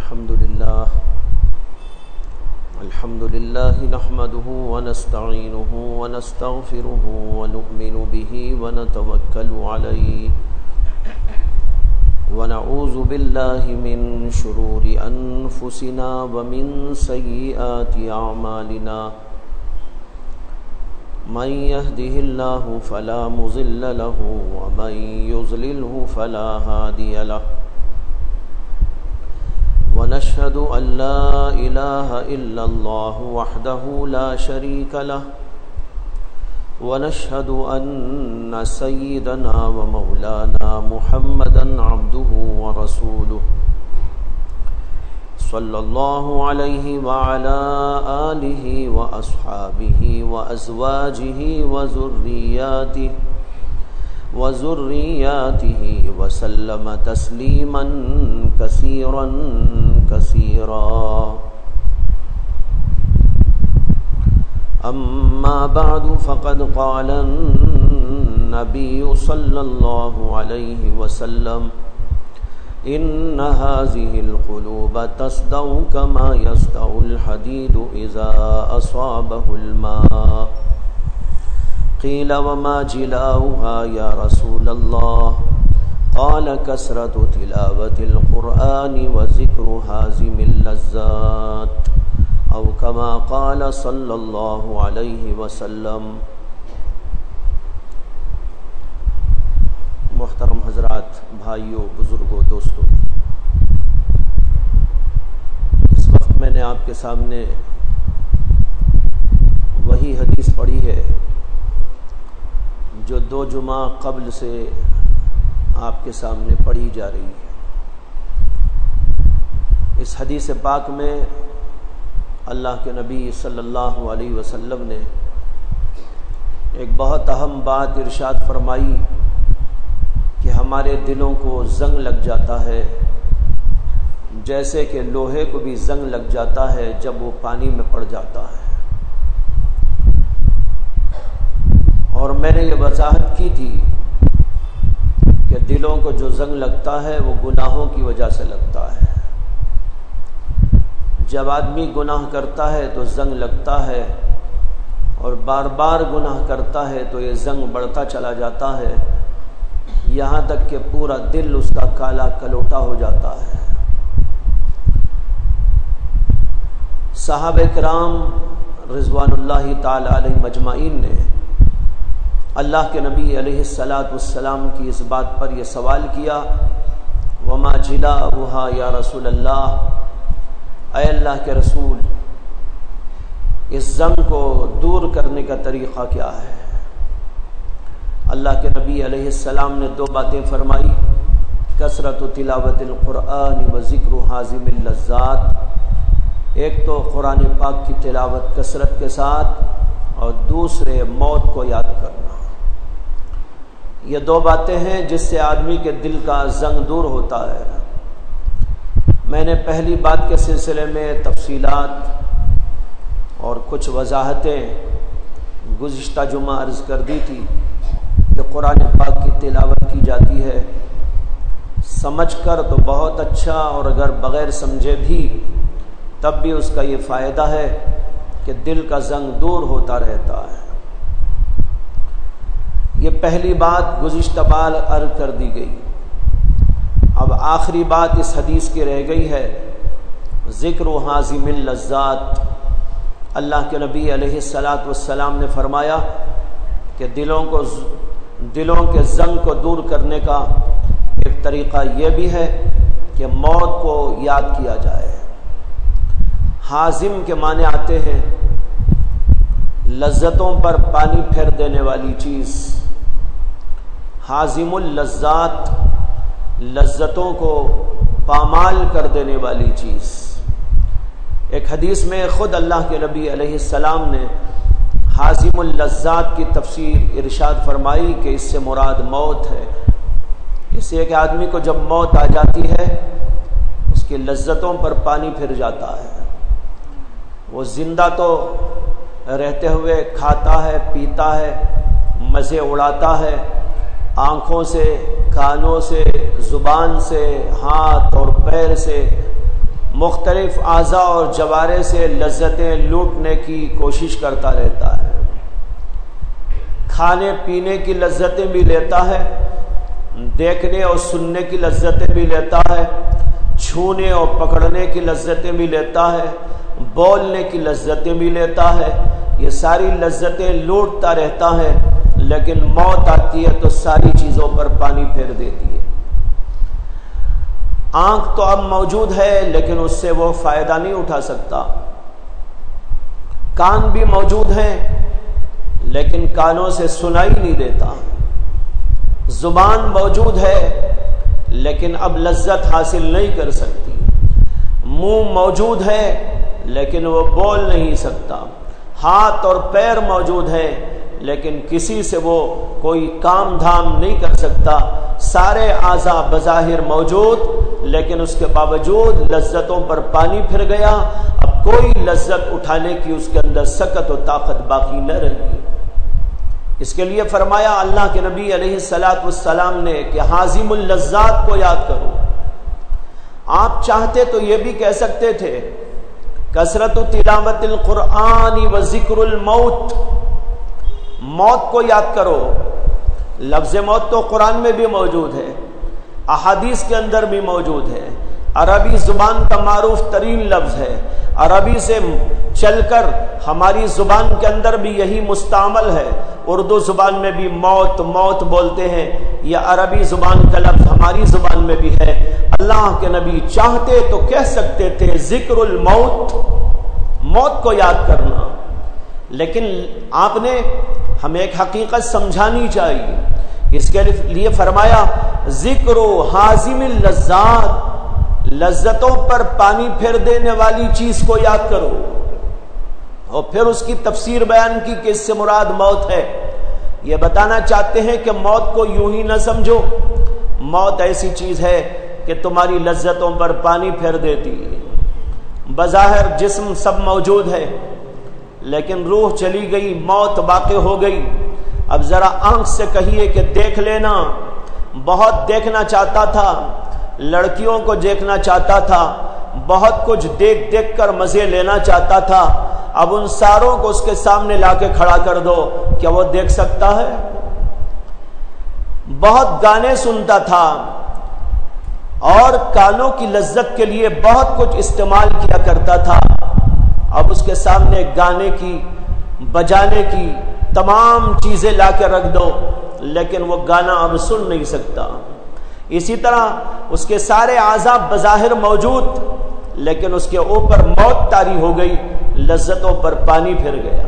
الحمد لله نحمده ونستعينه ونستغفره ونؤمن به ونتوكل عليه ونعوذ بالله من شرور أنفسنا ومن سيئات أعمالنا من يهده الله فلا مضل له ومن يضلله فلا هادي له ونشهد أن لا إله إلا الله وحده لا شريك له ونشهد أن سيدنا ومولانا محمدا عبده ورسوله صلى الله عليه وعلى آله وأصحابه وأزواجه وذرياته وسلم تسليما كثيرا أما بعد فقد قال النبي صلى الله عليه وسلم إن هذه القلوب تصدع كما يصدع الحديد إذا أصابه الماء قيل وما جلاؤها يا رسول الله قال كثرة تلاوة القرآن وذكر هازم اللذات أو كما قال صلى الله عليه وسلم۔ محترم حضرات، بھائیوں، بزرگوں، دوستوں، اس وقت میں نے آپ کے سامنے وہی حدیث پڑھی ہے جو 2 جمعہ قبل سے آپ کے سامنے پڑھی جا رہی ہے۔ اس حدیث پاک میں اللہ کے نبی صلی اللہ علیہ وسلم نے ایک بہت اہم بات ارشاد فرمائی کہ ہمارے دلوں کو زنگ لگ جاتا ہے جیسے کہ لوہے کو بھی زنگ لگ جاتا ہے جب وہ پانی میں پڑ جاتا ہے۔ اور میں نے یہ وضاحت کی تھی کہ دلوں کو جو زنگ لگتا ہے وہ گناہوں کی وجہ سے لگتا ہے۔ جب آدمی گناہ کرتا ہے تو زنگ لگتا ہے، اور بار بار گناہ کرتا ہے تو یہ زنگ بڑھتا چلا جاتا ہے، یہاں تک کہ پورا دل اس کا کالا کلوٹا ہو جاتا ہے۔ صحابہ کرام رضوان اللہ تعالی علیہ مجمعین نے اللہ کے نبی علیہ السلام کی اس بات پر یہ سوال کیا، وما جلاؤها یا رسول اللہ، اے اللہ کے رسول، اس زنگ کو دور کرنے کا طریقہ کیا ہے؟ اللہ کے نبی علیہ السلام نے 2 باتیں فرمائی، کثرت تلاوت القرآن و ذکر حازم اللذات، ایک تو قرآن پاک کی تلاوت کثرت کے ساتھ، اور دوسرے موت کو یاد کرنا۔ یہ 2 باتیں ہیں جس سے آدمی کے دل کا زنگ دور ہوتا ہے۔ میں نے پہلی بات کے سلسلے میں تفصیلات اور کچھ وضاحتیں گزشتہ جمعہ عرض کر دی تھی کہ قرآن پاک کی تلاوت کی جاتی ہے، سمجھ کر تو بہت اچھا، اور اگر بغیر سمجھے بھی تب بھی اس کا یہ فائدہ ہے کہ دل کا زنگ دور ہوتا رہتا ہے۔ یہ پہلی بات گزشتہ بار عرض کر دی گئی۔ اب آخری بات اس حدیث کی رہ گئی ہے، ذکر حازم اللذات۔ اللہ کے نبی علیہ السلام نے فرمایا کہ دلوں کے زنگ کو دور کرنے کا ایک طریقہ یہ بھی ہے کہ موت کو یاد کیا جائے۔ حازم کے معنی آتے ہیں لذتوں پر پانی پھیر دینے والی چیز۔ حازم اللذات، لذتوں کو پامال کر دینے والی چیز۔ ایک حدیث میں خود اللہ کے نبی علیہ السلام نے حازم اللذات کی تفسیر ارشاد فرمائی کہ اس سے مراد موت ہے۔ اس سے کہ آدمی کو جب موت آ جاتی ہے اس کی لذتوں پر پانی پھر جاتا ہے۔ وہ زندہ تو رہتے ہوئے کھاتا ہے، پیتا ہے، مزے اڑاتا ہے، آنکھوں سے، کانوں سے، زبان سے، ہاتھ اور پیر سے مختلف اعضاء اور جوارح سے لذتیں لوٹنے کی کوشش کرتا رہتا ہے، کھانے پینے کی لذتیں بھی لیتا ہے، دیکھنے اور سننے کی لذتیں بھی لیتا ہے، چھونے اور پکڑنے کی لذتیں بھی لیتا ہے، بولنے کی لذتیں بھی لیتا ہے، یہ ساری لذتیں لوٹتا رہتا ہے، لیکن موت آتی ہے تو ساری چیزوں پر پانی پھیر دیتی ہے۔ آنکھ تو اب موجود ہے لیکن اس سے وہ فائدہ نہیں اٹھا سکتا، کان بھی موجود ہیں لیکن کانوں سے سنائی نہیں دیتا، زبان موجود ہے لیکن اب لذت حاصل نہیں کر سکتی، منہ موجود ہے لیکن وہ بول نہیں سکتا، ہاتھ اور پیر موجود ہے لیکن کسی سے وہ کوئی کام دھام نہیں کر سکتا، سارے اعضاء بظاہر موجود لیکن اس کے باوجود لذتوں پر پانی پھر گیا، اب کوئی لذت اٹھانے کی اس کے اندر سکت و طاقت باقی نہ رہی۔ اس کے لیے فرمایا اللہ کے نبی علیہ السلام نے کہ حازم اللذات کو یاد کرو۔ آپ چاہتے تو یہ بھی کہہ سکتے تھے کثرت تلاوت القرآن و ذکر الموت، موت کو یاد کرو۔ لفظ موت تو قرآن میں بھی موجود ہے، احادیث کے اندر بھی موجود ہے، عربی زبان کا معروف ترین لفظ ہے، عربی سے چل کر ہماری زبان کے اندر بھی یہی مستعمل ہے، اردو زبان میں بھی موت موت بولتے ہیں، یہ عربی زبان کا لفظ ہماری زبان میں بھی ہے۔ اللہ کے نبی چاہتے تو کہہ سکتے تھے ذکر الموت، موت کو یاد کرنا، لیکن آپ نے ہمیں ایک حقیقت سمجھانی چاہیے، اس کے لیے فرمایا ذکر و حازم اللذات، لذتوں پر پانی پھیر دینے والی چیز کو یاد کرو، اور پھر اس کی تفسیر بیان کی کہ اس سے مراد موت ہے۔ یہ بتانا چاہتے ہیں کہ موت کو یوں ہی نہ سمجھو، موت ایسی چیز ہے کہ تمہاری لذتوں پر پانی پھیر دیتی ہے، بظاہر جسم سب موجود ہے لیکن روح چلی گئی، موت واقع ہو گئی۔ اب ذرا آنکھ سے کہیے کہ دیکھ لینا، بہت دیکھنا چاہتا تھا، لڑکیوں کو دیکھنا چاہتا تھا، بہت کچھ دیکھ دیکھ کر مزے لینا چاہتا تھا، اب ان ساروں کو اس کے سامنے لا کے کھڑا کر دو، کیا وہ دیکھ سکتا ہے؟ بہت گانے سنتا تھا اور کانوں کی لذت کے لیے بہت کچھ استعمال کیا کرتا تھا، اب اس کے سامنے گانے کی بجانے کی تمام چیزیں لا کے رکھ دو لیکن وہ گانا اب سن نہیں سکتا۔ اسی طرح اس کے سارے اعضاء بظاہر موجود لیکن اس کے اوپر موت طاری ہو گئی، لذتوں پر پانی پھر گیا۔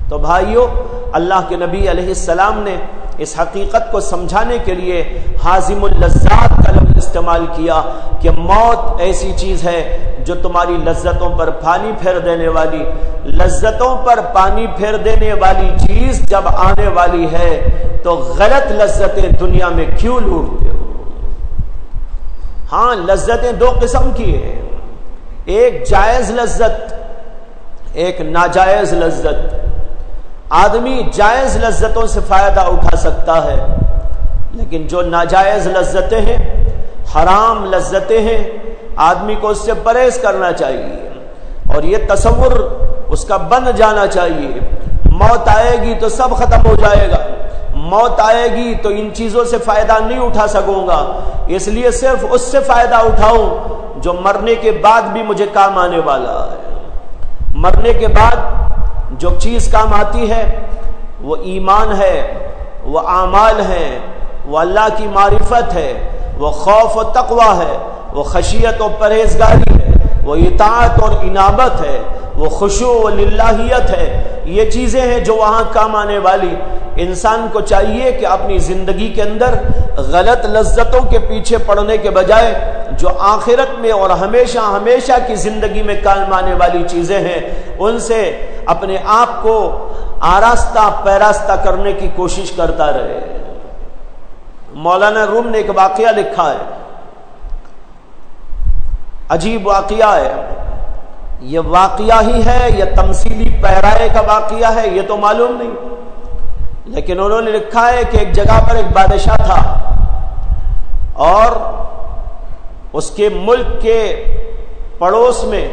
تو بھائیو، اللہ کے نبی علیہ السلام نے اس حقیقت کو سمجھانے کے لیے حازم اللذات کا لفظ استعمال کیا کہ موت ایسی چیز ہے جو تمہاری لذتوں پر پانی پھیر دینے والی، لذتوں پر پانی پھیر دینے والی چیز جب آنے والی ہے تو غلط لذتیں دنیا میں کیوں لوٹتے ہو؟ ہاں، لذتیں دو قسم کی ہیں، ایک جائز لذت، ایک ناجائز لذت۔ آدمی جائز لذتوں سے فائدہ اٹھا سکتا ہے لیکن جو ناجائز لذتیں ہیں، حرام لذتیں ہیں، آدمی کو اس سے پرہیز کرنا چاہیے اور یہ تصور اس کا بن جانا چاہیے، موت آئے گی تو سب ختم ہو جائے گا، موت آئے گی تو ان چیزوں سے فائدہ نہیں اٹھا سکوں گا، اس لیے صرف اس سے فائدہ اٹھاؤں جو مرنے کے بعد بھی مجھے کام آنے والا ہے۔ مرنے کے بعد جو چیز کام آتی ہے وہ ایمان ہے، وہ اعمال ہیں، وہ اللہ کی معرفت ہے، وہ خوف و تقوی ہے، وہ خشیت و پرہیزگاری ہے، وہ اطاعت اور انابت ہے، وہ خشوع و للہیت ہے، یہ چیزیں ہیں جو وہاں کام آنے والی۔ انسان کو چاہیے کہ اپنی زندگی کے اندر غلط لذتوں کے پیچھے پڑنے کے بجائے جو آخرت میں اور ہمیشہ ہمیشہ کی زندگی میں کام آنے والی چیزیں ہیں ان سے اپنے آپ کو آراستہ پیراستہ کرنے کی کوشش کرتا رہے۔ مولانا روم نے ایک واقعہ لکھا ہے، عجیب واقعہ ہے، یہ واقعہ ہی ہے یا تمثیلی پیرائے کا واقعہ ہے یہ تو معلوم نہیں، لیکن انہوں نے لکھا ہے کہ ایک جگہ پر ایک بادشاہ تھا اور اس کے ملک کے پڑوس میں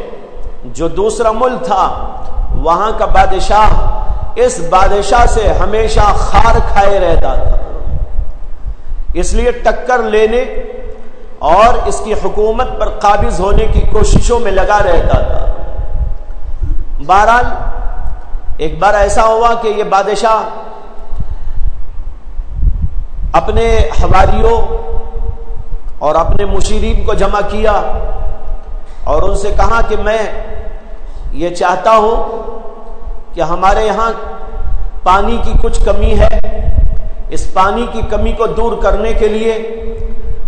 جو دوسرا ملک تھا وہاں کا بادشاہ اس بادشاہ سے ہمیشہ خار کھائے رہتا تھا، اس لیے ٹکر لینے اور اس کی حکومت پر قابض ہونے کی کوششوں میں لگا رہتا تھا۔ بہرحال ایک بار ایسا ہوا کہ یہ بادشاہ اپنے حواریوں اور اپنے مشیرین کو جمع کیا اور ان سے کہا کہ میں یہ چاہتا ہوں کہ ہمارے یہاں پانی کی کچھ کمی ہے، اس پانی کی کمی کو دور کرنے کے لیے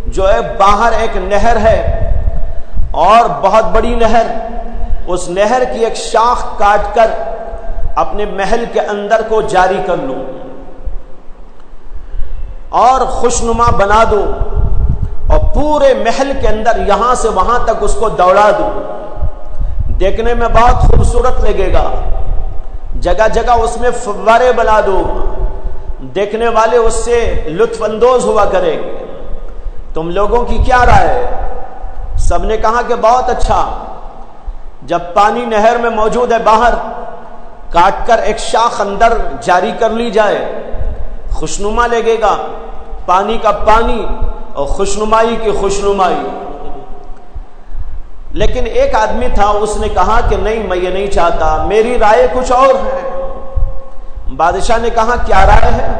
جو ہے باہر ایک نہر ہے اور بہت بڑی نہر، اس نہر کی ایک شاخ کاٹ کر اپنے محل کے اندر کو جاری کر لوں اور خوشنما بنا دو اور پورے محل کے اندر یہاں سے وہاں تک اس کو دوڑا دو، دیکھنے میں بہت خوبصورت لگے گا، جگہ جگہ اس میں فوارے بنا دو، دیکھنے والے اس سے لطف اندوز ہوا کریں گے، تم لوگوں کی کیا رائے ہے؟ سب نے کہا کہ بہت اچھا، جب پانی نہر میں موجود ہے باہر کاٹ کر ایک شاخ اندر جاری کر لی جائے، خوشنما لگے گا، پانی کا پانی اور خوشنمائی کی خوشنمائی۔ لیکن ایک آدمی تھا، اس نے کہا کہ نہیں، میں یہ نہیں چاہتا، میری رائے کچھ اور ہے۔ بادشاہ نے کہا کیا رائے ہے؟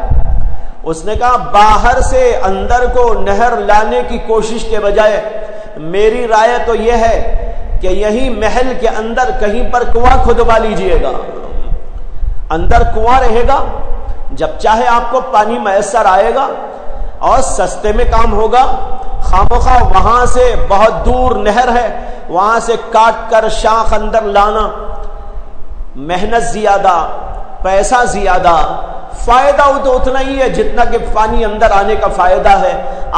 اس نے کہا باہر سے اندر کو نہر لانے کی کوشش کے بجائے میری رائے تو یہ ہے کہ یہی محل کے اندر کہیں پر کنواں کھدوا لیجئے گا، اندر کنواں رہے گا، جب چاہے آپ کو پانی میسر آئے گا اور سستے میں کام ہوگا، خامخواہ وہاں سے بہت دور نہر ہے، وہاں سے کاٹ کر شاخ اندر لانا، محنت زیادہ، پیسہ زیادہ، فائدہ تو اتنا ہی ہے جتنا کہ پانی اندر آنے کا فائدہ ہے۔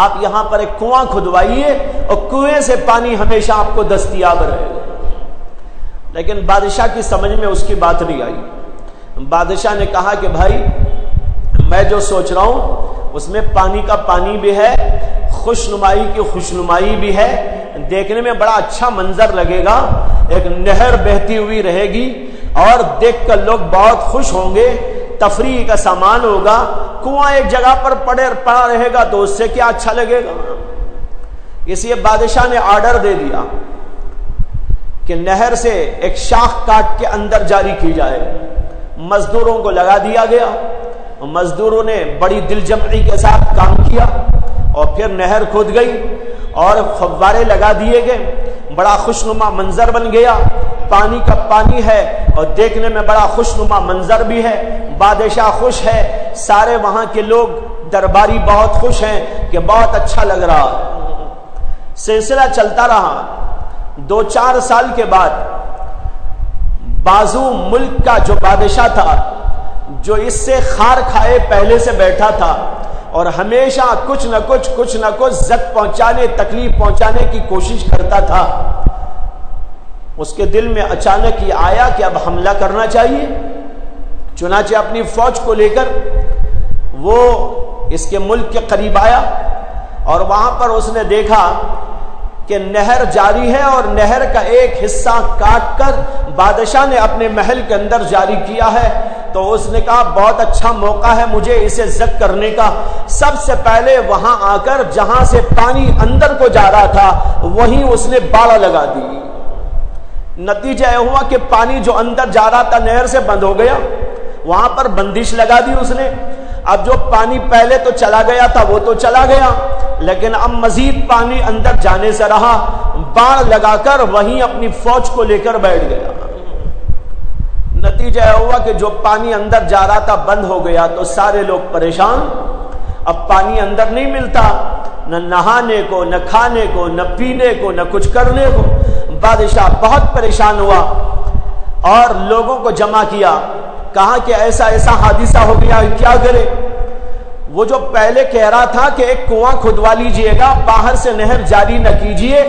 آپ یہاں پر ایک کنواں کھدوائیے اور کنویں سے پانی ہمیشہ آپ کو دستیاب رہے گا۔ لیکن بادشاہ کی سمجھ میں اس کی بات نہیں آئی۔ بادشاہ نے کہا کہ بھائی میں جو سوچ رہا ہوں اس میں پانی کا پانی بھی ہے، خوشنمائی کی خوشنمائی بھی ہے، دیکھنے میں بڑا اچھا منظر لگے گا، ایک نہر بہتی ہوئی رہے گی اور دیکھ کر لوگ بہت خوش ہوں گے، تفریح کا سامان ہوگا، کنواں ایک جگہ پر پڑا رہے گا تو اس سے کیا اچھا لگے گا۔ اس لیے بادشاہ نے آرڈر دے دیا کہ نہر سے ایک شاخ کاٹ کے اندر جاری کی جائے، مزدوروں کو لگا دیا گیا، مزدوروں نے بڑی دل جمعی کے ساتھ کام کیا اور پھر نہر کھود گئی اور فوارے لگا دیے گئے، بڑا خوشنما منظر بن گیا، پانی کا پانی ہے اور دیکھنے میں بڑا خوشنما منظر بھی ہے، بادشاہ خوش ہے، سارے وہاں کے لوگ درباری بہت خوش ہیں کہ بہت اچھا لگ رہا۔ سلسلہ چلتا رہا، 2-4 سال کے بعد بازو ملک کا جو بادشاہ تھا، جو اس سے خار کھائے پہلے سے بیٹھا تھا اور ہمیشہ کچھ نہ کچھ زد پہنچانے، تکلیف پہنچانے کی کوشش کرتا تھا، اس کے دل میں اچانک یہ آیا کہ اب حملہ کرنا چاہیے۔ چنانچہ اپنی فوج کو لے کر وہ اس کے ملک کے قریب آیا اور وہاں پر اس نے دیکھا کہ نہر جاری ہے اور نہر کا ایک حصہ کاٹ کر بادشاہ نے اپنے محل کے اندر جاری کیا ہے۔ تو اس نے کہا بہت اچھا موقع ہے مجھے اسے ضبط کرنے کا، سب سے پہلے وہاں آ کر جہاں سے پانی اندر کو جا رہا تھا وہیں اس نے باڑ لگا دی۔ نتیجہ یہ ہوا کہ پانی جو اندر جا رہا تھا نہر سے بند ہو گیا، وہاں پر بندش لگا دی اس نے۔ اب جو پانی پہلے تو چلا گیا تھا وہ تو چلا گیا، لیکن اب مزید پانی اندر جانے سے رہا، باڑ لگا کر وہیں اپنی فوج کو لے کر بیٹھ گیا۔ نتیجہ یہ ہوا کہ جو پانی اندر جا رہا تھا بند ہو گیا تو سارے لوگ پریشان، اب پانی اندر نہیں ملتا، نہ نہانے کو، نہ کھانے کو، نہ پینے کو، نہ کچھ کرنے کو۔ بادشاہ بہت پریشان ہوا اور لوگوں کو جمع کیا، کہا کہ ایسا حادثہ ہو گیا، کیا کرے؟ وہ جو پہلے کہہ رہا تھا کہ ایک کنواں کھدوا لیجئے گا، باہر سے نہر جاری نہ کیجئے،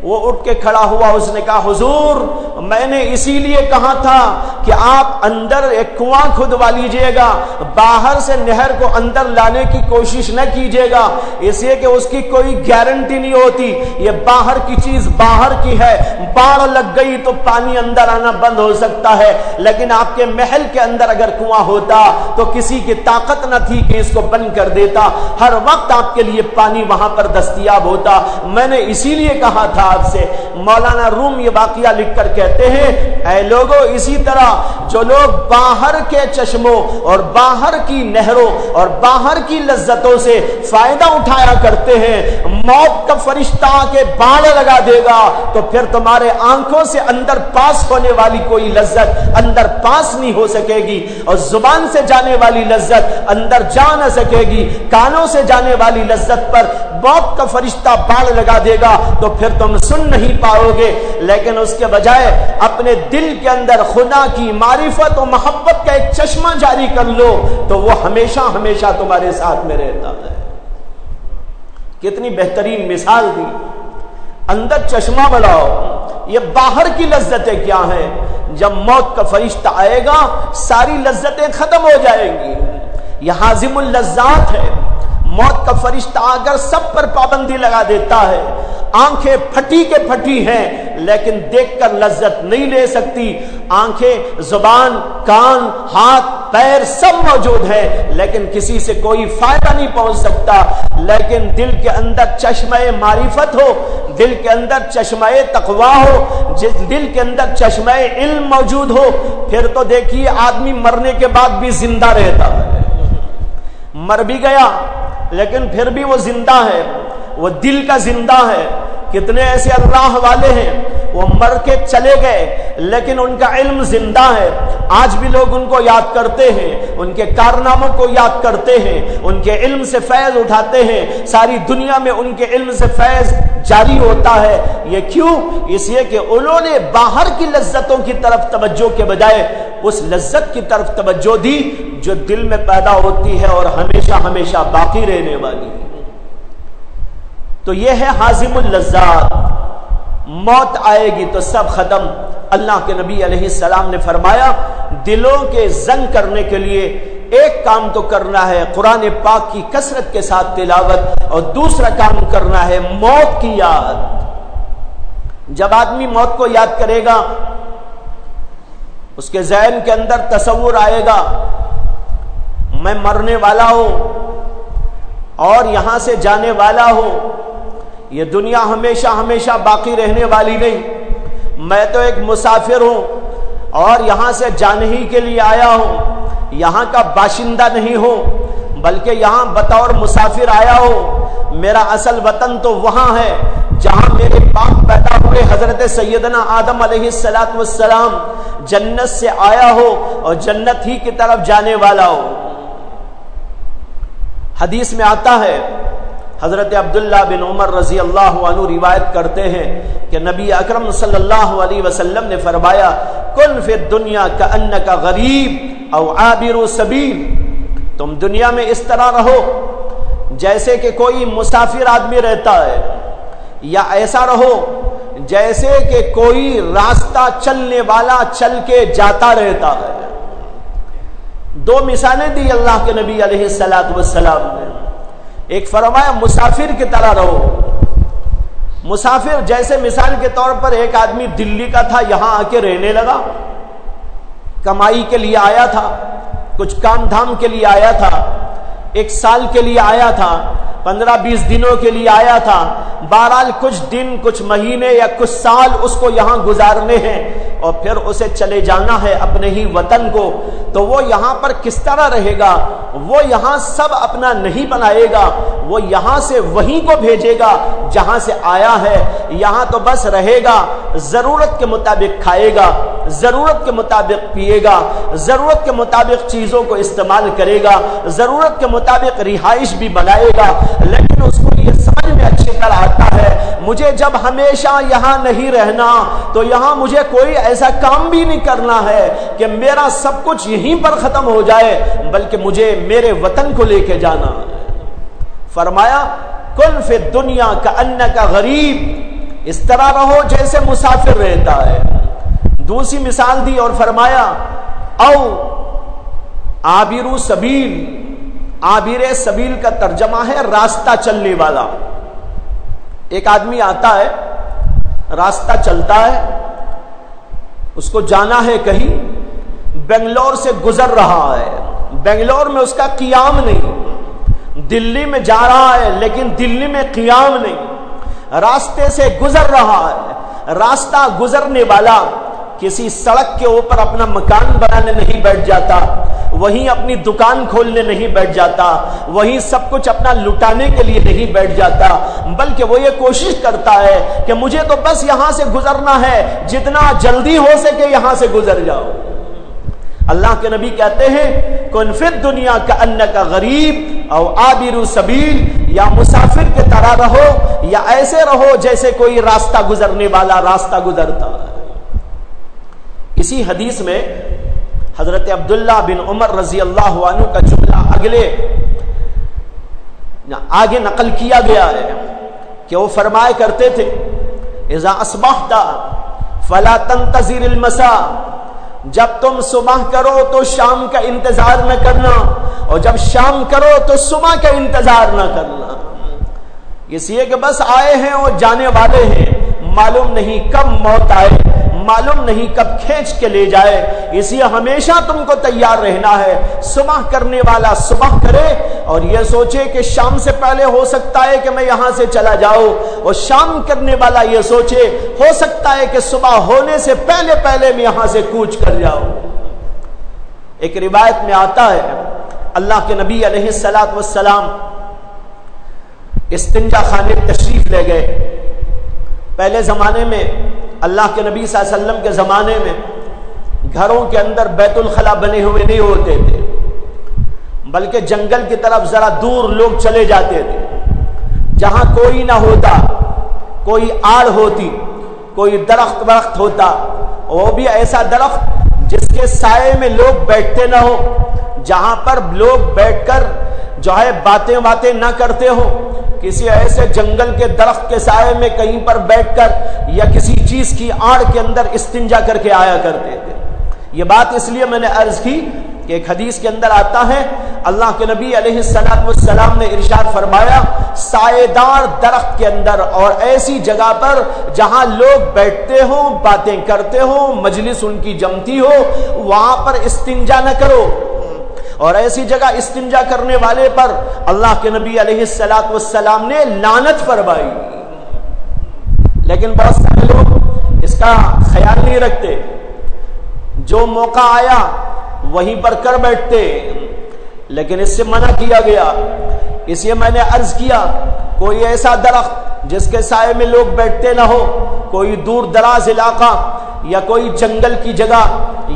وہ اٹھ کے کھڑا ہوا، اس نے کہا حضور میں نے اسی لیے کہا تھا کہ آپ اندر ایک کنواں کھدوا لیجئے گا، باہر سے نہر کو اندر لانے کی کوشش نہ کیجئے گا، اس لیے کہ اس کی کوئی گارنٹی نہیں ہوتی، یہ باہر کی چیز باہر کی ہے، باڑھ لگ گئی تو پانی اندر آنا بند ہو سکتا ہے، لیکن آپ کے محل کے اندر اگر کنواں ہوتا تو کسی کی طاقت نہ تھی کہ اس کو بند کر دیتا، ہر وقت آپ کے لیے پانی وہاں پر دستیاب ہوتا، میں نے اسی لیے کہا تھا آپ سے۔ مولانا روم یہ واقعہ لکھ کر کہتے ہیں اے لوگو، اسی طرح جو لوگ باہر کے چشموں اور باہر کی نہروں اور باہر کی لذتوں سے فائدہ اٹھایا کرتے ہیں، موت کا فرشتہ کے باڑ لگا دے گا تو پھر تمہارے آنکھوں سے اندر پاس ہونے والی کوئی لذت اندر پاس نہیں ہو سکے گی، اور زبان سے جانے والی لذت اندر جا نہ سکے گی، کانوں سے جانے والی لذت پر موت کا فرشتہ باڑ لگا دے گا تو پھر تم سن نہیں پاؤ گے، لیکن اس کے بجائے اپنے دل کے اندر خدا کی معرفت و محبت کا ایک چشمہ جاری کر لو تو وہ ہمیشہ ہمیشہ تمہارے ساتھ میں رہتا ہے۔ کتنی بہترین مثال دی، اندر چشمہ بڑھاؤ، یہ باہر کی لذتیں کیا ہیں، جب موت کا فرشتہ آئے گا ساری لذتیں ختم ہو جائیں گی، یہ حازم اللذات ہے۔ موت کا فرشتہ آ کر سب پر پابندی لگا دیتا ہے، آنکھیں پھٹی کے پھٹی ہیں لیکن دیکھ کر لذت نہیں لے سکتی، آنکھیں، زبان، کان، ہاتھ، پیر سب موجود ہیں لیکن کسی سے کوئی فائدہ نہیں پہنچ سکتا، لیکن دل کے اندر چشمہ معرفت ہو، دل کے اندر چشمہ تقویٰ ہو، دل کے اندر چشمہ علم موجود ہو، پھر تو دیکھیے آدمی مرنے کے بعد بھی زندہ رہتا ہے، مر بھی گیا لیکن پھر بھی وہ زندہ ہے، وہ دل کا زندہ ہے۔ کتنے ایسے اللہ والے ہیں وہ مر کے چلے گئے لیکن ان کا علم زندہ ہے، آج بھی لوگ ان کو یاد کرتے ہیں، ان کے کارناموں کو یاد کرتے ہیں، ان کے علم سے فیض اٹھاتے ہیں، ساری دنیا میں ان کے علم سے فیض جاری ہوتا ہے۔ یہ کیوں؟ اس لیے کہ انہوں نے باہر کی لذتوں کی طرف توجہ کے بجائے اس لذت کی طرف توجہ دی جو دل میں پیدا ہوتی ہے اور ہمیشہ ہمیشہ باقی رہنے والی ہے۔ تو یہ ہے حازم اللذات، موت آئے گی تو سب ختم۔ اللہ کے نبی علیہ السلام نے فرمایا دلوں کے زنگ کرنے کے لیے ایک کام تو کرنا ہے قرآن پاک کی کثرت کے ساتھ تلاوت، اور دوسرا کام کرنا ہے موت کی یاد۔ جب آدمی موت کو یاد کرے گا اس کے ذہن کے اندر تصور آئے گا میں مرنے والا ہوں اور یہاں سے جانے والا ہوں، یہ دنیا ہمیشہ ہمیشہ باقی رہنے والی نہیں، میں تو ایک مسافر ہوں اور یہاں سے جانے ہی کے لیے آیا ہوں، یہاں کا باشندہ نہیں ہوں بلکہ یہاں بطور مسافر آیا ہوں، میرا اصل وطن تو وہاں ہے جہاں میرے باپ پیدا ہوئے حضرت سیدنا آدم علیہ السلام، جنت سے آیا ہو اور جنت ہی کی طرف جانے والا ہو۔ حدیث میں آتا ہے، حضرت عبداللہ بن عمر رضی اللہ عنہ روایت کرتے ہیں کہ نبی اکرم صلی اللہ علیہ وسلم نے فرمایا کن فی الدنیا کأنک غریب او عابر سبیل، تم دنیا میں اس طرح رہو جیسے کہ کوئی مسافر آدمی رہتا ہے، یا ایسا رہو جیسے کہ کوئی راستہ چلنے والا چل کے جاتا رہتا ہے۔ دو مثالیں دی اللہ کے نبی علیہ السلام نے، ایک فرمایا مسافر کی طرح رہو، مسافر جیسے مثال کے طور پر ایک آدمی دلی کا تھا، یہاں آ کے رہنے لگا، کمائی کے لیے آیا تھا، کچھ کام دھام کے لیے آیا تھا، ایک سال کے لیے آیا تھا، 15-20 دنوں کے لیے آیا تھا، بہرحال کچھ دن، کچھ مہینے یا کچھ سال اس کو یہاں گزارنے ہیں اور پھر اسے چلے جانا ہے اپنے ہی وطن کو، تو وہ یہاں پر کس طرح رہے گا؟ وہ یہاں سب اپنا نہیں بنائے گا، وہ یہاں سے وہیں کو بھیجے گا جہاں سے آیا ہے، یہاں تو بس رہے گا، ضرورت کے مطابق کھائے گا، ضرورت کے مطابق پیے گا، ضرورت کے مطابق چیزوں کو استعمال کرے گا، ضرورت کے مطابق رہائش بھی بنائے گا، لیکن اس کو یہ سمجھ میں اچھی طرح آتا ہے مجھے جب ہمیشہ یہاں نہیں رہنا تو یہاں مجھے کوئی ایسا کام بھی نہیں کرنا ہے کہ میرا سب کچھ یہیں پر ختم ہو جائے، بلکہ مجھے میرے وطن کو لے کے جانا۔ فرمایا کن فی الدنیا کأنک غریب، اس طرح رہو جیسے مسافر رہتا ہے۔ دوسری مثال دی اور فرمایا او عابر سبیل، عابر سبیل کا ترجمہ ہے راستہ چلنے والا۔ ایک آدمی آتا ہے، راستہ چلتا ہے، اس کو جانا ہے کہیں، بنگلور سے گزر رہا ہے، بنگلور میں اس کا قیام نہیں، دلی میں جا رہا ہے لیکن دلی میں قیام نہیں، راستے سے گزر رہا ہے۔ راستہ گزرنے والا کسی سڑک کے اوپر اپنا مکان بنانے نہیں بیٹھ جاتا، وہیں اپنی دکان کھولنے نہیں بیٹھ جاتا، وہیں سب کچھ اپنا لٹانے کے لیے نہیں بیٹھ جاتا، بلکہ وہ یہ کوشش کرتا ہے کہ مجھے تو بس یہاں سے گزرنا ہے، جتنا جلدی ہو سکے یہاں سے گزر جاؤ۔ اللہ کے نبی کہتے ہیں کن فی الدنیا کأنک غریب او عابر سبیل، یا مسافر کے طرح رہو یا ایسے رہو جیسے کوئی راستہ گزرنے والا راستہ گزرتا ہے۔ اسی حدیث میں حضرت عبداللہ بن عمر رضی اللہ عنہ کا جملہ آگے نقل کیا گیا ہے کہ وہ فرمایا کرتے تھے اذا اصبحت فلا تنتظر المساء، جب تم صبح کرو تو شام کا انتظار نہ کرنا، اور جب شام کرو تو صبح کا انتظار نہ کرنا۔ اس لیے کہ بس آئے ہیں اور جانے والے ہیں، معلوم نہیں کب موت آئے، معلوم نہیں کب کھینچ کے لے جائے، اس لیے ہمیشہ تم کو تیار رہنا ہے۔ صبح کرنے والا صبح کرے اور یہ سوچے کہ شام سے پہلے ہو سکتا ہے کہ میں یہاں سے چلا جاؤں، اور شام کرنے والا یہ سوچے ہو سکتا ہے کہ صبح ہونے سے پہلے پہلے میں یہاں سے کوچ کر جاؤں۔ ایک روایت میں آتا ہے اللہ کے نبی علیہ الصلوۃ والسلام استنجا خانے تشریف لے گئے۔ پہلے زمانے میں اللہ کے نبی صلی اللہ علیہ وسلم کے زمانے میں گھروں کے اندر بیت الخلا بنے ہوئے نہیں ہوتے تھے، بلکہ جنگل کی طرف ذرا دور لوگ چلے جاتے تھے، جہاں کوئی نہ ہوتا، کوئی آڑ ہوتی، کوئی درخت ہوتا، وہ بھی ایسا درخت جس کے سائے میں لوگ بیٹھتے نہ ہو، جہاں پر لوگ بیٹھ کر جو ہے باتیں نہ کرتے ہو، کسی ایسے جنگل کے درخت کے سائے میں کہیں پر بیٹھ کر یا کسی چیز کی آڑ کے اندر استنجا کر کے آیا کرتے تھے۔ یہ بات اس لیے میں نے عرض کی کہ ایک حدیث کے اندر آتا ہے اللہ کے نبی علیہ الصلوۃ والسلام نے ارشاد فرمایا سائے دار درخت کے اندر اور ایسی جگہ پر جہاں لوگ بیٹھتے ہوں، باتیں کرتے ہوں، مجلس ان کی جمتی ہو، وہاں پر استنجا نہ کرو۔ اور ایسی جگہ استنجا کرنے والے پر اللہ کے نبی علیہ الصلوۃ والسلام نے لعنت فرمائی۔ لیکن بہت سارے لوگ اس کا خیال نہیں رکھتے، جو موقع آیا وہیں پر کر بیٹھتے، لیکن اس سے منع کیا گیا۔ اس لیے میں نے عرض کیا کوئی ایسا درخت جس کے سائے میں لوگ بیٹھتے نہ ہو، کوئی دور دراز علاقہ یا کوئی جنگل کی جگہ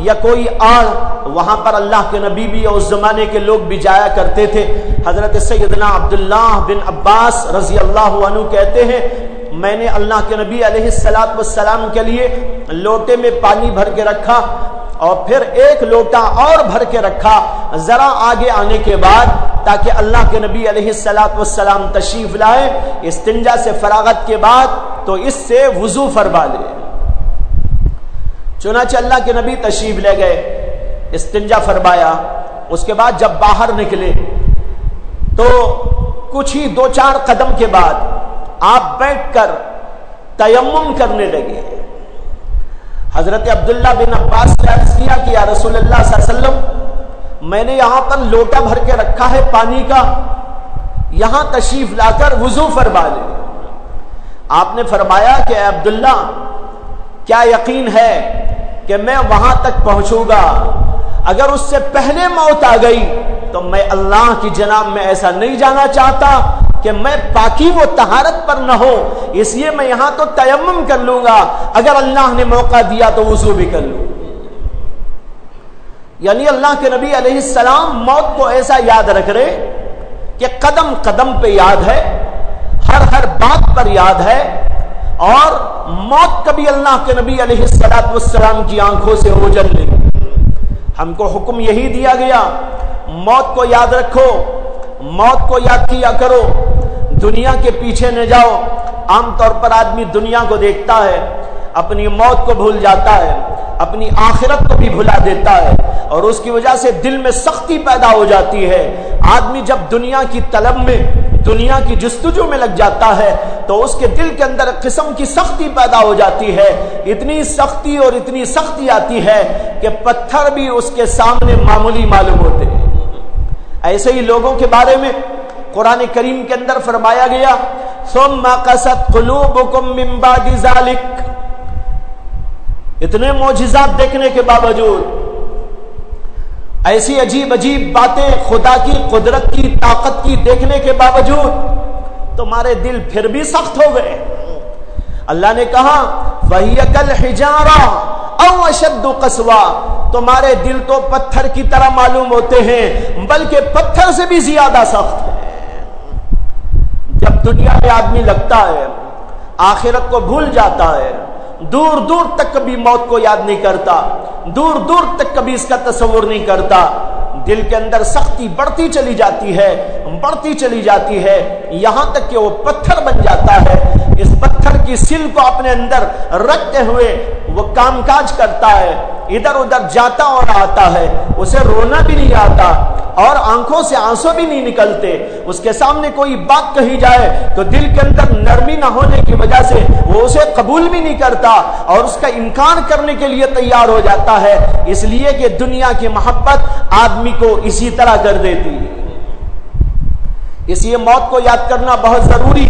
یا کوئی آڑ، وہاں پر اللہ کے نبی بھی اور اس زمانے کے لوگ بھی جایا کرتے تھے۔ حضرت سیدنا عبداللہ بن عباس رضی اللہ عنہ کہتے ہیں میں نے اللہ کے نبی علیہ الصلوۃ والسلام کے لیے لوٹے میں پانی بھر کے رکھا اور پھر ایک لوٹا اور بھر کے رکھا ذرا آگے آنے کے بعد، تاکہ اللہ کے نبی علیہ الصلوۃ والسلام تشریف لائے، استنجا سے فراغت کے بعد تو اس سے وضو فرما لے۔ چنانچہ اللہ کے نبی تشریف لے گئے، استنجا فرمایا، اس کے بعد جب باہر نکلے تو کچھ ہی 2-4 قدم کے بعد آپ بیٹھ کر تیمم کرنے لگے۔ حضرت عبداللہ بن عباس نے عرض کیا کہ یا رسول اللہ صلی اللہ علیہ وسلم میں نے یہاں پر لوٹا بھر کے رکھا ہے پانی کا، یہاں تشریف لا کر وضو فرما لے۔ آپ نے فرمایا کہ اے عبداللہ کیا یقین ہے کہ میں وہاں تک پہنچوں گا؟ اگر اس سے پہلے موت آ گئی تو میں اللہ کی جناب میں ایسا نہیں جانا چاہتا کہ میں پاکی و طہارت پر نہ ہو، اس لیے میں یہاں تو تیمم کر لوں گا، اگر اللہ نے موقع دیا تو وضو بھی کر لوں۔ یعنی اللہ کے نبی علیہ السلام موت کو ایسا یاد رکھ رہے کہ قدم قدم پہ یاد ہے، ہر بات پر یاد ہے، اور موت کبھی اللہ کے نبی علیہ الصلوۃ والسلام کی آنکھوں سے اوجھل نہیں۔ ہم کو حکم یہی دیا گیا موت کو یاد رکھو، موت کو یاد کیا کرو، دنیا کے پیچھے نہ جاؤ، عام طور پر آدمی دنیا کو دیکھتا ہے، اپنی موت کو بھول جاتا ہے، اپنی آخرت کو بھی بھلا دیتا ہے، اور اس کی وجہ سے دل میں سختی پیدا ہو جاتی ہے۔ آدمی جب دنیا کی طلب میں، دنیا کی جستجو میں لگ جاتا ہے تو اس کے دل کے اندر ایک قسم کی سختی پیدا ہو جاتی ہے، اتنی سختی اور اتنی سختی آتی ہے کہ پتھر بھی اس کے سامنے معمولی معلوم ہوتے ہیں۔ ایسے ہی لوگوں کے بارے میں قرآن کریم کے اندر فرمایا گیا ثم قست قلوبکم من بعد ذلک، اتنے معجزات دیکھنے کے باوجود، ایسی عجیب عجیب باتیں خدا کی قدرت کی طاقت کی دیکھنے کے باوجود تمہارے دل پھر بھی سخت ہو گئے۔ اللہ نے کہا وَهِيَ كَالْحِجَارَةِ أَوْ أَشَدُّ قَسْوَةً، تمہارے دل تو پتھر کی طرح معلوم ہوتے ہیں بلکہ پتھر سے بھی زیادہ سخت ہے۔ جب دنیا میں آدمی لگتا ہے، آخرت کو بھول جاتا ہے، دور دور تک کبھی موت کو یاد نہیں کرتا، دور دور تک کبھی اس کا تصور نہیں کرتا، دل کے اندر سختی بڑھتی چلی جاتی ہے، بڑھتی چلی جاتی ہے، یہاں تک کہ وہ پتھر بن جاتا ہے۔ اس پتھر کی سل کو اپنے اندر رکھتے ہوئے وہ کام کاج کرتا ہے، ادھر ادھر جاتا اور آتا ہے، اسے رونا بھی نہیں آتا اور آنکھوں سے آنسو بھی نہیں نکلتے۔ اس کے سامنے کوئی بات کہی جائے تو دل کے اندر نرمی نہ ہونے کی وجہ سے وہ اسے قبول بھی نہیں کرتا اور اس کا انکار کرنے کے لیے تیار ہو جاتا ہے، اس لیے کہ دنیا کی محبت آدمی کو اسی طرح کر دیتی ہے۔ اس لیے موت کو یاد کرنا بہت ضروری،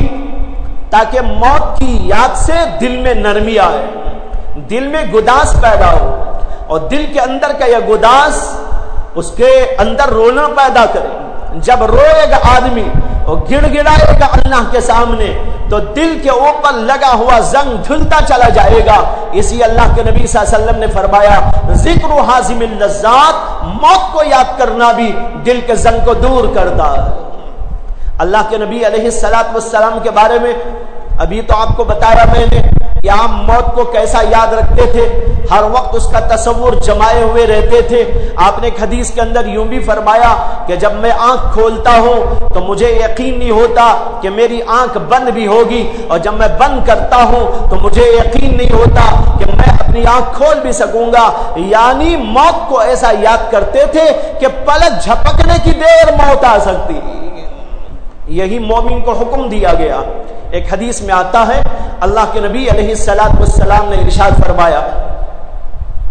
تاکہ موت کی یاد سے دل میں نرمی آئے، دل میں گداس پیدا ہو، اور دل کے اندر کا یہ گداس اس کے اندر رونا پیدا کرے۔ جب روئے گا آدمی اور گڑ گڑائے گا اللہ کے سامنے تو دل کے اوپر لگا ہوا زنگ دھلتا چلا جائے گا۔ اسی اللہ کے نبی صلی اللہ علیہ وسلم نے فرمایا ذکر حازم اللذات، موت کو یاد کرنا بھی دل کے زنگ کو دور کرتا ہے۔ اللہ کے نبی علیہ السلام کے بارے میں ابھی تو آپ کو بتایا میں نے کہ آپ موت کو کیسا یاد رکھتے تھے، ہر وقت اس کا تصور جمائے ہوئے رہتے تھے۔ آپ نے ایک حدیث کے اندر یوں بھی فرمایا کہ جب میں آنکھ کھولتا ہوں تو مجھے یقین نہیں ہوتا کہ میری آنکھ بند بھی ہوگی، اور جب میں بند کرتا ہوں تو مجھے یقین نہیں ہوتا کہ میں اپنی آنکھ کھول بھی سکوں گا۔ یعنی موت کو ایسا یاد کرتے تھے کہ پلک جھپکنے کی دیر موت آ سکتی۔ یہی مومن کو حکم دیا گیا۔ ایک حدیث میں آتا ہے اللہ کے نبی علیہ السلام نے ارشاد فرمایا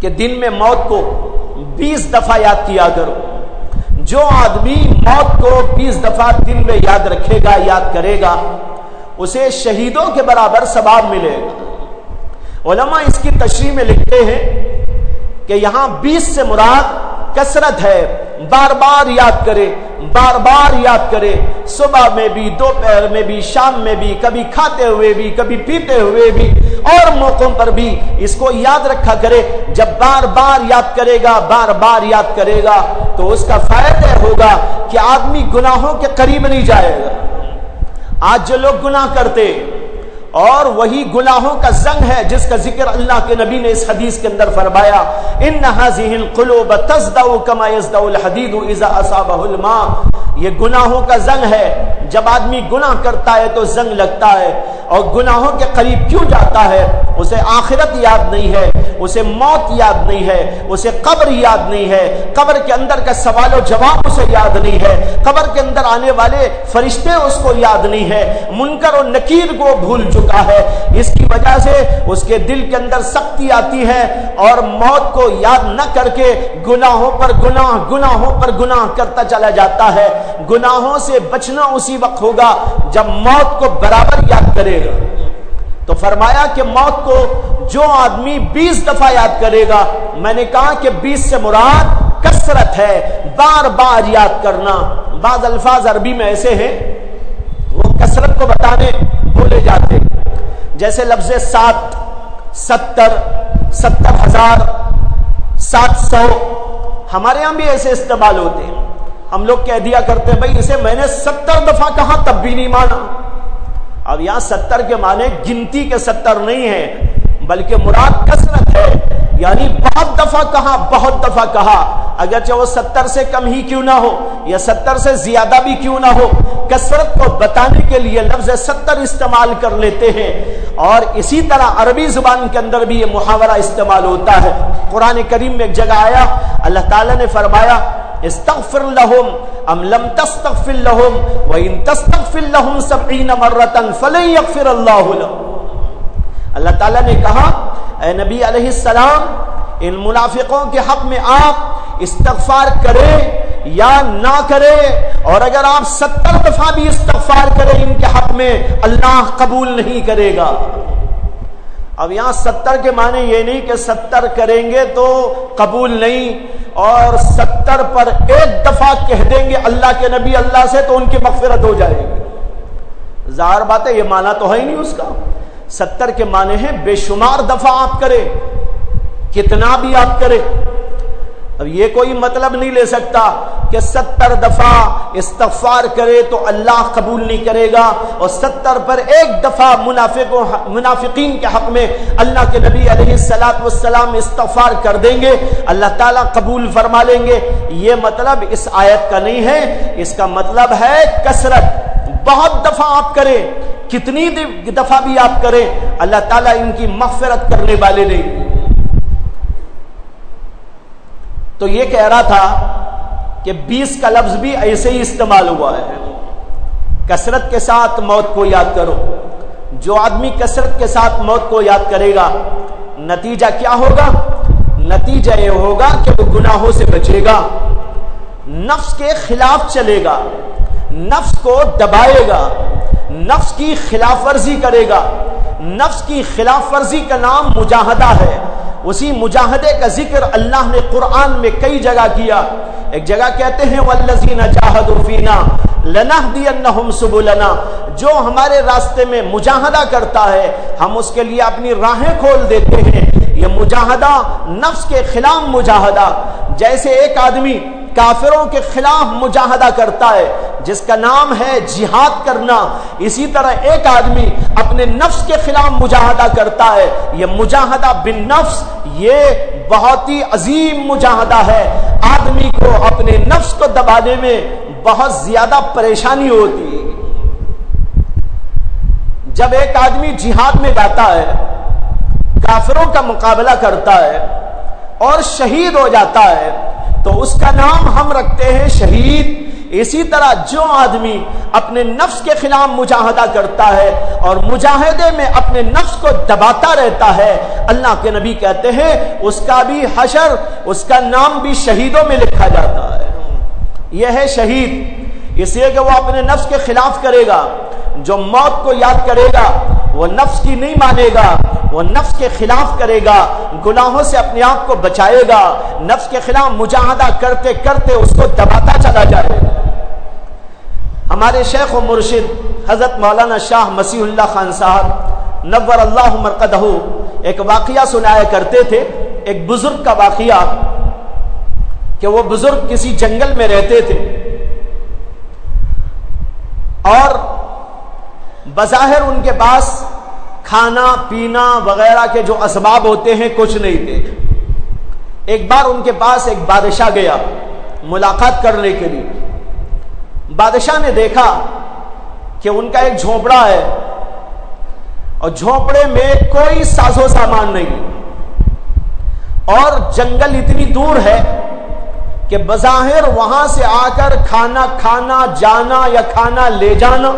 کہ دن میں موت کو 20 دفعہ یاد کیا کرو۔ جو آدمی موت کو 20 دفعہ دن میں یاد رکھے گا، یاد کرے گا، اسے شہیدوں کے برابر ثواب ملے گا۔ علماء اس کی تشریح میں لکھتے ہیں کہ یہاں 20 سے مراد کثرت ہے، بار بار یاد کرے، بار بار یاد کرے، صبح میں بھی، دوپہر میں بھی، شام میں بھی، کبھی کھاتے ہوئے بھی، کبھی پیتے ہوئے بھی، اور موقعوں پر بھی اس کو یاد رکھا کرے۔ جب بار بار یاد کرے گا، بار بار یاد کرے گا تو اس کا فائدہ ہوگا کہ آدمی گناہوں کے قریب نہیں جائے گا۔ آج جو لوگ گناہ کرتے اور وہی گناہوں کا زنگ ہے جس کا ذکر اللہ کے نبی نے اس حدیث کے اندر فرمایا ان هذه القلوب تصدع كما يصدع الحديد اذا اصابه الماء، یہ گناہوں کا زنگ ہے۔ جب آدمی گناہ کرتا ہے تو زنگ لگتا ہے، اور گناہوں کے قریب کیوں جاتا ہے؟ اسے آخرت یاد نہیں ہے، اسے موت یاد نہیں ہے، اسے قبر یاد نہیں ہے، قبر کے اندر کا سوال و جواب اسے یاد نہیں ہے، قبر کے اندر آنے والے فرشتے اس کو یاد نہیں ہے، منکر و نکیر کو بھول چکا ہے۔ اس کی وجہ سے اس کے دل کے اندر سختی آتی ہے اور موت کو یاد نہ کر کے گناہوں پر گناہ، گناہوں پر گناہ کرتا چلا جاتا ہے۔ گناہوں سے بچنا اسی وقت ہوگا جب موت کو برابر یاد کرے گا۔ تو فرمایا کہ موت کو جو آدمی 20 دفعہ یاد کرے گا، میں نے کہا کہ 20 سے مراد کثرت ہے، بار بار یاد کرنا۔ بعض الفاظ عربی میں ایسے ہیں وہ کثرت کو بتانے بولے جاتے، جیسے لفظ 7، 70، 70,000، 700، ہمارے یہاں بھی ایسے استعمال ہوتے ہیں۔ ہم لوگ کہہ دیا کرتے ہیں بھائی اسے میں نے 70 دفعہ کہا تب بھی نہیں مانا۔ اب یہاں 70 کے معنی گنتی کے 70 نہیں ہے، بلکہ مراد کثرت ہے۔ یعنی بہت دفعہ کہا، بہت دفعہ کہا، اگرچہ وہ 70 سے کم ہی کیوں نہ ہو یا 70 سے زیادہ بھی کیوں نہ ہو، کثرت کو بتانے کے لیے لفظ 70 استعمال کر لیتے ہیں۔ اور اسی طرح عربی زبان کے اندر بھی یہ محاورہ استعمال ہوتا ہے۔ قرآن کریم میں ایک جگہ آیا، اللہ تعالیٰ نے فرمایا استغفر لهم ام لم تستغفر لهم وان تستغفر لهم 70 مرة فلن يغفر الله لهم۔ اللہ تعالیٰ نے کہا اے نبی علیہ السلام، ان منافقوں کے حق میں آپ استغفار کرے یا نہ کرے، اور اگر آپ 70 دفعہ بھی استغفار کریں ان کے حق میں، اللہ قبول نہیں کرے گا۔ اب یہاں 70 کے معنی یہ نہیں کہ 70 کریں گے تو قبول نہیں، اور 70 پر ایک دفعہ کہہ دیں گے اللہ کے نبی اللہ سے تو ان کی مغفرت ہو جائے گی۔ ظاہر بات ہے یہ معنی تو ہے ہی نہیں اس کا۔ 70 کے معنی ہیں بے شمار دفعہ آپ کریں، کتنا بھی آپ کریں۔ اب یہ کوئی مطلب نہیں لے سکتا کہ 70 دفعہ استغفار کرے تو اللہ قبول نہیں کرے گا، اور 70 پر ایک دفعہ منافقین کے حق میں اللہ کے نبی علیہ السلام استغفار کر دیں گے، اللہ تعالیٰ قبول فرما لیں گے۔ یہ مطلب اس آیت کا نہیں ہے، اس کا مطلب ہے کثرت۔ بہت دفعہ آپ کریں، کتنی دفعہ بھی آپ کریں، اللہ تعالیٰ ان کی مغفرت کرنے والے نہیں۔ تو یہ کہہ رہا تھا کہ 20 کا لفظ بھی ایسے ہی استعمال ہوا ہے۔ کثرت کے ساتھ موت کو یاد کرو۔ جو آدمی کثرت کے ساتھ موت کو یاد کرے گا، نتیجہ کیا ہوگا؟ نتیجہ یہ ہوگا کہ وہ گناہوں سے بچے گا، نفس کے خلاف چلے گا، نفس کو دبائے گا، نفس کی خلاف ورزی کرے گا۔ نفس کی خلاف ورزی کا نام مجاہدہ ہے۔ اسی مجاہدے کا ذکر اللہ نے قرآن میں کئی جگہ کیا۔ ایک جگہ کہتے ہیں والذین جاہدوا فینا لنہدینہم سبلنا، جو ہمارے راستے میں مجاہدہ کرتا ہے ہم اس کے لیے اپنی راہیں کھول دیتے ہیں۔ یہ مجاہدہ نفس کے خلاف مجاہدہ، جیسے ایک آدمی کافروں کے خلاف مجاہدہ کرتا ہے جس کا نام ہے جہاد کرنا، اسی طرح ایک آدمی اپنے نفس کے خلاف مجاہدہ کرتا ہے۔ یہ مجاہدہ بالنفس یہ بہت ہی عظیم مجاہدہ ہے۔ آدمی کو اپنے نفس کو دبانے میں بہت زیادہ پریشانی ہوتی ہے۔ جب ایک آدمی جہاد میں جاتا ہے، کافروں کا مقابلہ کرتا ہے اور شہید ہو جاتا ہے تو اس کا نام ہم رکھتے ہیں شہید۔ اسی طرح جو آدمی اپنے نفس کے خلاف مجاہدہ کرتا ہے اور مجاہدے میں اپنے نفس کو دباتا رہتا ہے، اللہ کے نبی کہتے ہیں اس کا بھی حشر، اس کا نام بھی شہیدوں میں لکھا جاتا ہے۔ یہ ہے شہید، اس لیے کہ وہ اپنے نفس کے خلاف کرے گا۔ جو موت کو یاد کرے گا وہ نفس کی نہیں مانے گا، وہ نفس کے خلاف کرے گا، گناہوں سے اپنے آپ کو بچائے گا، نفس کے خلاف مجاہدہ کرتے کرتے اس کو دباتا چلا جائے گا۔ ہمارے شیخ و مرشد حضرت مولانا شاہ مسیح اللہ خان صاحب نور اللہ مرقدہ ایک واقعہ سنایا کرتے تھے، ایک بزرگ کا واقعہ کہ وہ بزرگ کسی جنگل میں رہتے تھے اور بظاہر ان کے پاس کھانا پینا وغیرہ کے جو اسباب ہوتے ہیں کچھ نہیں تھے۔ ایک بار ان کے پاس ایک بادشاہ گیا ملاقات کرنے کے لیے۔ بادشاہ نے دیکھا کہ ان کا ایک جھونپڑا ہے اور جھونپڑے میں کوئی ساز و سامان نہیں، اور جنگل اتنی دور ہے کہ بظاہر وہاں سے آ کر کھانا کھانا جانا یا کھانا لے جانا۔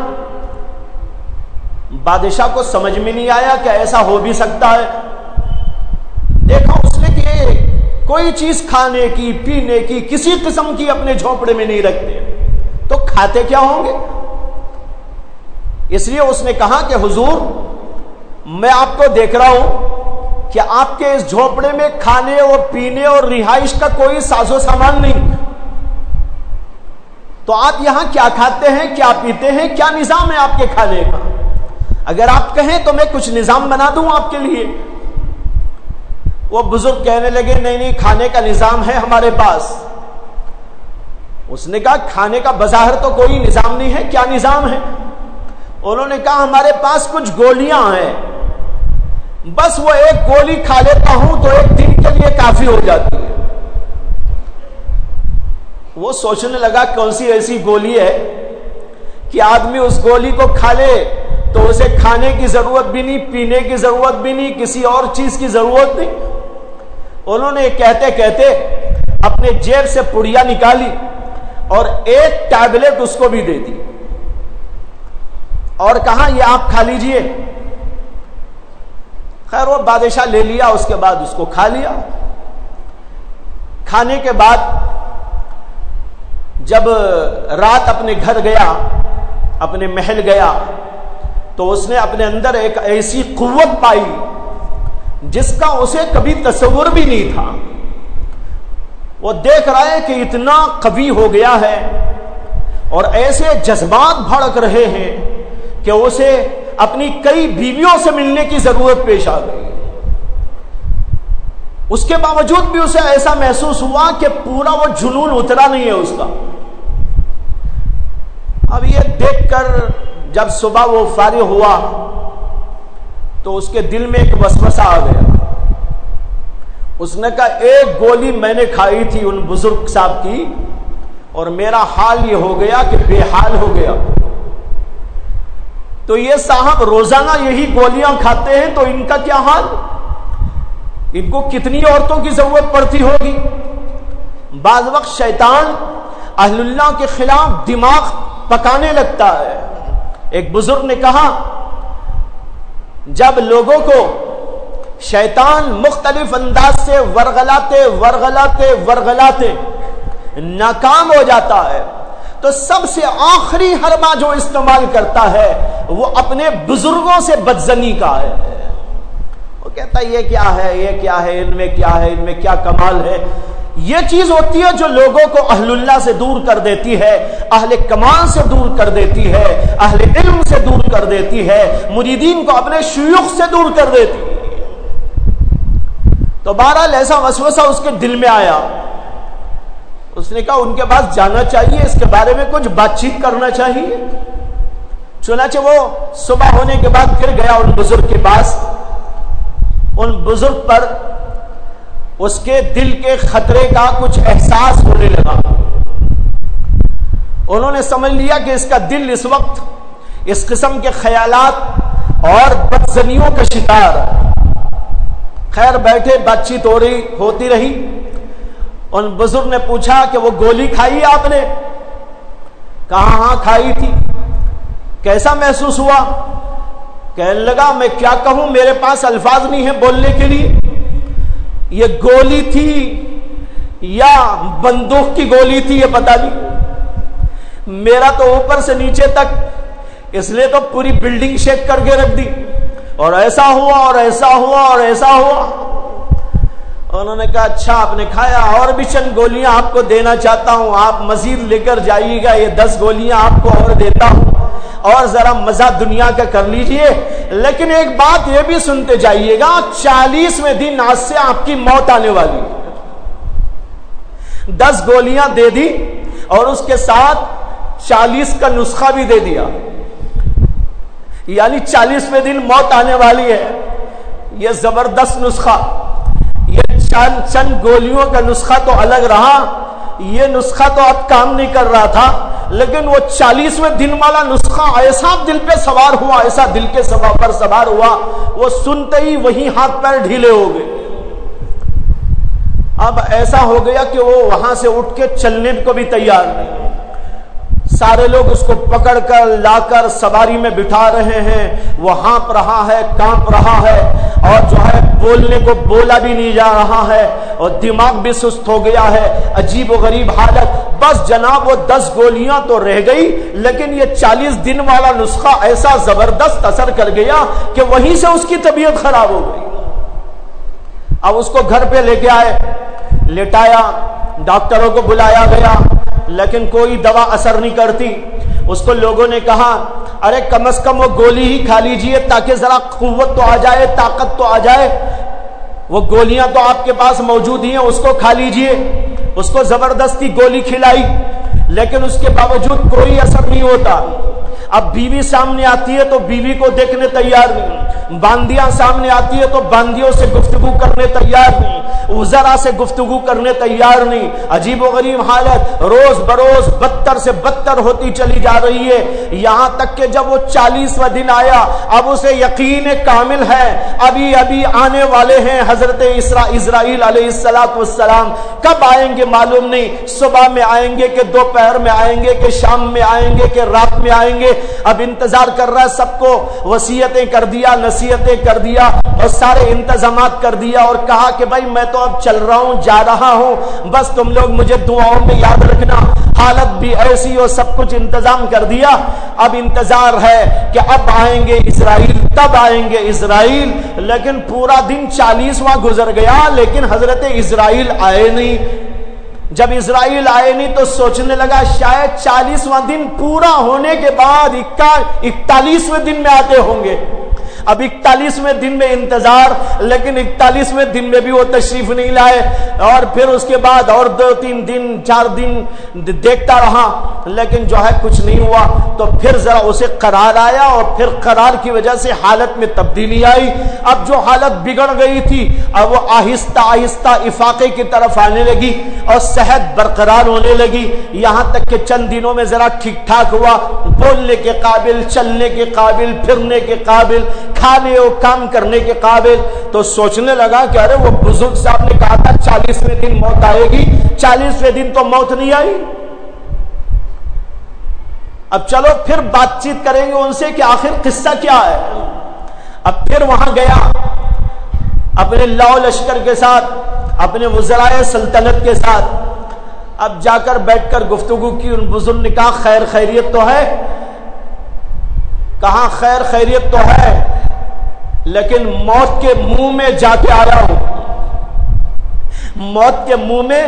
بادشاہ کو سمجھ میں نہیں آیا کہ ایسا ہو بھی سکتا ہے۔ دیکھا اس نے کہ کوئی چیز کھانے کی پینے کی کسی قسم کی اپنے جھونپڑے میں نہیں رکھتے، تو کھاتے کیا ہوں گے؟ اس لیے اس نے کہا کہ حضور میں آپ کو دیکھ رہا ہوں کہ آپ کے اس جھونپڑے میں کھانے اور پینے اور رہائش کا کوئی ساز و سامان نہیں، تو آپ یہاں کیا کھاتے ہیں، کیا پیتے ہیں، کیا نظام ہے آپ کے کھانے کا؟ اگر آپ کہیں تو میں کچھ نظام بنا دوں آپ کے لیے۔ وہ بزرگ کہنے لگے نہیں نہیں، کھانے کا نظام ہے ہمارے پاس۔ اس نے کہا کھانے کا بظاہر تو کوئی نظام نہیں ہے، کیا نظام ہے؟ انہوں نے کہا ہمارے پاس کچھ گولیاں ہیں، بس وہ ایک گولی کھا لیتا ہوں تو ایک دن کے لیے کافی ہو جاتی ہے۔ وہ سوچنے لگا کون سی ایسی گولی ہے کہ آدمی اس گولی کو کھا لے تو اسے کھانے کی ضرورت بھی نہیں، پینے کی ضرورت بھی نہیں، کسی اور چیز کی ضرورت نہیں۔ انہوں نے کہتے کہتے اپنے جیب سے پڑیا نکالی اور ایک ٹیبلٹ اس کو بھی دے دی اور کہا یہ آپ کھا لیجئے۔ خیر وہ بادشاہ لے لیا، اس کے بعد اس کو کھا لیا۔ کھانے کے بعد جب رات اپنے گھر گیا، اپنے محل گیا، تو اس نے اپنے اندر ایک ایسی قوت پائی جس کا اسے کبھی تصور بھی نہیں تھا۔ وہ دیکھ رہا ہے کہ اتنا قوی ہو گیا ہے اور ایسے جذبات بھڑک رہے ہیں کہ اسے اپنی کئی بیویوں سے ملنے کی ضرورت پیش آ گئی۔ اس کے باوجود بھی اسے ایسا محسوس ہوا کہ پورا وہ جنون اترا نہیں ہے اس کا۔ اب یہ دیکھ کر جب صبح وہ فارغ ہوا تو اس کے دل میں ایک وسوسہ آ گیا۔ اس نے کہا ایک گولی میں نے کھائی تھی ان بزرگ صاحب کی اور میرا حال یہ ہو گیا کہ بے حال ہو گیا، تو یہ صاحب روزانہ یہی گولیاں کھاتے ہیں تو ان کا کیا حال، ان کو کتنی عورتوں کی ضرورت پڑتی ہوگی۔ بعض وقت شیطان اہل اللہ کے خلاف دماغ پکانے لگتا ہے۔ ایک بزرگ نے کہا جب لوگوں کو شیطان مختلف انداز سے ورغلاتے ناکام ہو جاتا ہے تو سب سے آخری حربہ جو استعمال کرتا ہے وہ اپنے بزرگوں سے بدزنی کا ہے۔ وہ کہتا ہے یہ کیا ہے، یہ کیا ہے، ان میں کیا ہے، ان میں کیا کمال ہے۔ یہ چیز ہوتی ہے جو لوگوں کو اہل اللہ سے دور کر دیتی ہے، اہل کمال سے دور کر دیتی ہے، اہل علم سے دور کر دیتی ہے، مریدین کو اپنے شیوخ سے دور کر دیتی ہے۔ تو بہرحال ایسا وسوسہ اس کے دل میں آیا، اس نے کہا ان کے پاس جانا چاہیے، اس کے بارے میں کچھ بات چیت کرنا چاہیے۔ چنانچہ وہ صبح ہونے کے بعد پھر گیا ان بزرگ کے پاس۔ ان بزرگ پر اس کے دل کے خطرے کا کچھ احساس ہونے لگا۔ انہوں نے سمجھ لیا کہ اس کا دل اس وقت اس قسم کے خیالات اور بدزنیوں کا شکار ہے۔ خیر بیٹھے، بات چیت ہوتی رہی۔ ان بزرگ نے پوچھا کہ وہ گولی کھائی آپ نے؟ کہا ہاں کھائی تھی۔ کیسا محسوس ہوا؟ کہنے لگا میں کیا کہوں، میرے پاس الفاظ نہیں ہیں بولنے کے لیے۔ یہ گولی تھی یا بندوق کی گولی تھی یہ پتہ نہیں، میرا تو اوپر سے نیچے تک اس نے تو پوری بلڈنگ شیک کر کے رکھ دی، اور ایسا ہوا اور ایسا ہوا اور ایسا ہوا۔ انہوں نے کہا اچھا آپ نے کھایا، اور بھی چند گولیاں آپ کو دینا چاہتا ہوں، آپ مزید لے کر جائیے گا، یہ 10 گولیاں آپ کو اور دیتا ہوں، اور ذرا مزہ دنیا کا کر لیجئے، لیکن ایک بات یہ بھی سنتے جائیے گا، 40ویں دن آج سے آپ کی موت آنے والی ہے۔ 10 گولیاں دے دی اور اس کے ساتھ 40 کا نسخہ بھی دے دیا، یعنی 40ویں دن موت آنے والی ہے۔ یہ زبردست نسخہ، یہ چند گولیوں کا نسخہ تو الگ رہا، یہ نسخہ تو اب کام نہیں کر رہا تھا، لیکن وہ 40ویں دن والا نسخہ ایسا دل پہ سوار ہوا، ایسا دل کے پر سوار ہوا، وہ سنتے ہی وہی ہاتھ پیر ڈھیلے ہو گئے۔ اب ایسا ہو گیا کہ وہ وہاں سے اٹھ کے چلنے کو بھی تیار نہیں۔ سارے لوگ اس کو پکڑ کر لا کر سواری میں بٹھا رہے ہیں، وہ ہانپ رہا ہے، کانپ رہا ہے، اور جو ہے بولنے کو بولا بھی نہیں جا رہا ہے، اور دماغ بھی سست ہو گیا ہے، عجیب و غریب حالت۔ بس جناب وہ 10 گولیاں تو رہ گئی، لیکن یہ 40 دن والا نسخہ ایسا زبردست اثر کر گیا کہ وہیں سے اس کی طبیعت خراب ہو گئی۔ اب اس کو گھر پہ لے کے آئے، لٹایا، ڈاکٹروں کو بلایا گیا، لیکن کوئی دوا اثر نہیں کرتی۔ اس کو لوگوں نے کہا ارے کم از کم وہ گولی ہی کھا لیجئے تاکہ ذرا قوت تو آ جائے، طاقت تو آ جائے، وہ گولیاں تو آپ کے پاس موجود ہی ہیں، اس کو کھا لیجئے۔ اس کو زبردستی گولی کھلائی، لیکن اس کے باوجود کوئی اثر نہیں ہوتا۔ اب بیوی سامنے آتی ہے تو بیوی کو دیکھنے تیار نہیں، باندیاں سامنے آتی ہے تو باندیوں سے گفتگو کرنے تیار نہیں، وزراء سے گفتگو کرنے تیار نہیں۔ عجیب و غریب حالت روز بروز بدتر سے بدتر ہوتی چلی جا رہی ہے، یہاں تک کہ جب وہ 40واں دن آیا اب اسے یقین کامل ہے ابھی ابھی آنے والے ہیں حضرت اسرائیل علیہ السلام، کب آئیں گے معلوم نہیں، صبح میں آئیں گے کہ دوپہر میں آئیں گے کہ شام میں آئیں گے کہ رات میں آئیں گے۔ اب انتظار کر رہا ہے، سب کو وصیتیں کر دیا، نصیحتیں کر دیا اور سارے انتظامات کر دیا اور کہا کہ بھائی میں تو اب چل رہا ہوں، جا رہا ہوں، بس تم لوگ مجھے دعاؤں میں یاد رکھنا۔ حالت بھی ایسی اور سب کچھ انتظام کر دیا، اب انتظار ہے کہ اب آئیں گے اسرائیل، تب آئیں گے اسرائیل، لیکن پورا دن 40واں گزر گیا لیکن حضرت اسرائیل آئے نہیں۔ جب اسرائیل آئے نہیں تو سوچنے لگا شاید 40واں دن پورا ہونے کے بعد 41ویں دن میں آتے ہوں گے۔ اب 41ویں دن میں انتظار، لیکن 41ویں دن میں بھی وہ تشریف نہیں لائے، اور پھر اس کے بعد اور 2-3 دن 4 دن دیکھتا رہا لیکن جو ہے کچھ نہیں ہوا۔ تو پھر ذرا اسے قرار آیا اور پھر قرار کی وجہ سے حالت میں تبدیلی آئی۔ اب جو حالت بگڑ گئی تھی اب وہ آہستہ آہستہ افاقے کی طرف آنے لگی اور صحت برقرار ہونے لگی، یہاں تک کہ چند دنوں میں ذرا ٹھیک ٹھاک ہوا، بولنے کے قابل، چلنے کے قابل، پھرنے کے قابل، کھانے اور کام کرنے کے قابل۔ تو سوچنے لگا کہ ارے وہ بزرگ صاحب نے کہا تھا 40ویں دن موت آئے گی، 40ویں دن تو موت نہیں آئی۔ اب چلو پھر بات چیت کریں گے ان سے کہ آخر قصہ کیا ہے۔ اب پھر وہاں گیا اپنے لاؤ لشکر کے ساتھ، اپنے وزرائے سلطنت کے ساتھ، اب جا کر بیٹھ کر گفتگو کی۔ ان بزرگ نے کہا خیر خیریت تو ہے؟ کہاں خیر خیریت تو ہے لیکن موت کے منہ میں جا کے آیا ہوں، موت کے منہ میں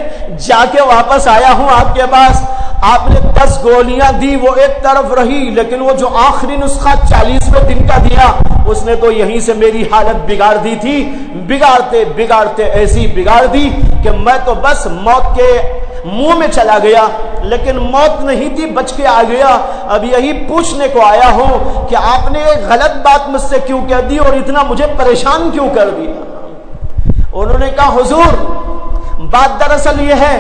جا کے واپس آیا ہوں آپ کے پاس۔ آپ نے 10 گولیاں دی وہ ایک طرف رہی، لیکن وہ جو آخری نسخہ 40ویں دن کا دیا اس نے تو یہیں سے میری حالت بگاڑ دی تھی، بگاڑتے بگاڑتے ایسی بگاڑ دی کہ میں تو بس موت کے منہ میں چلا گیا، لیکن موت نہیں تھی، بچ کے آ گیا۔ اب یہی پوچھنے کو آیا ہوں کہ آپ نے ایک غلط بات مجھ سے کیوں کہہ دی اور اتنا مجھے پریشان کیوں کر دیا۔ انہوں نے کہا حضور بات دراصل یہ ہے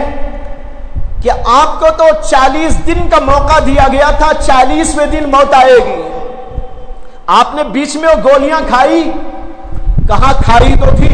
کہ آپ کو تو 40 دن کا موقع دیا گیا تھا، 40ویں دن موت آئے گی، آپ نے بیچ میں وہ گولیاں کھائی؟ کہاں کھائی تو تھی،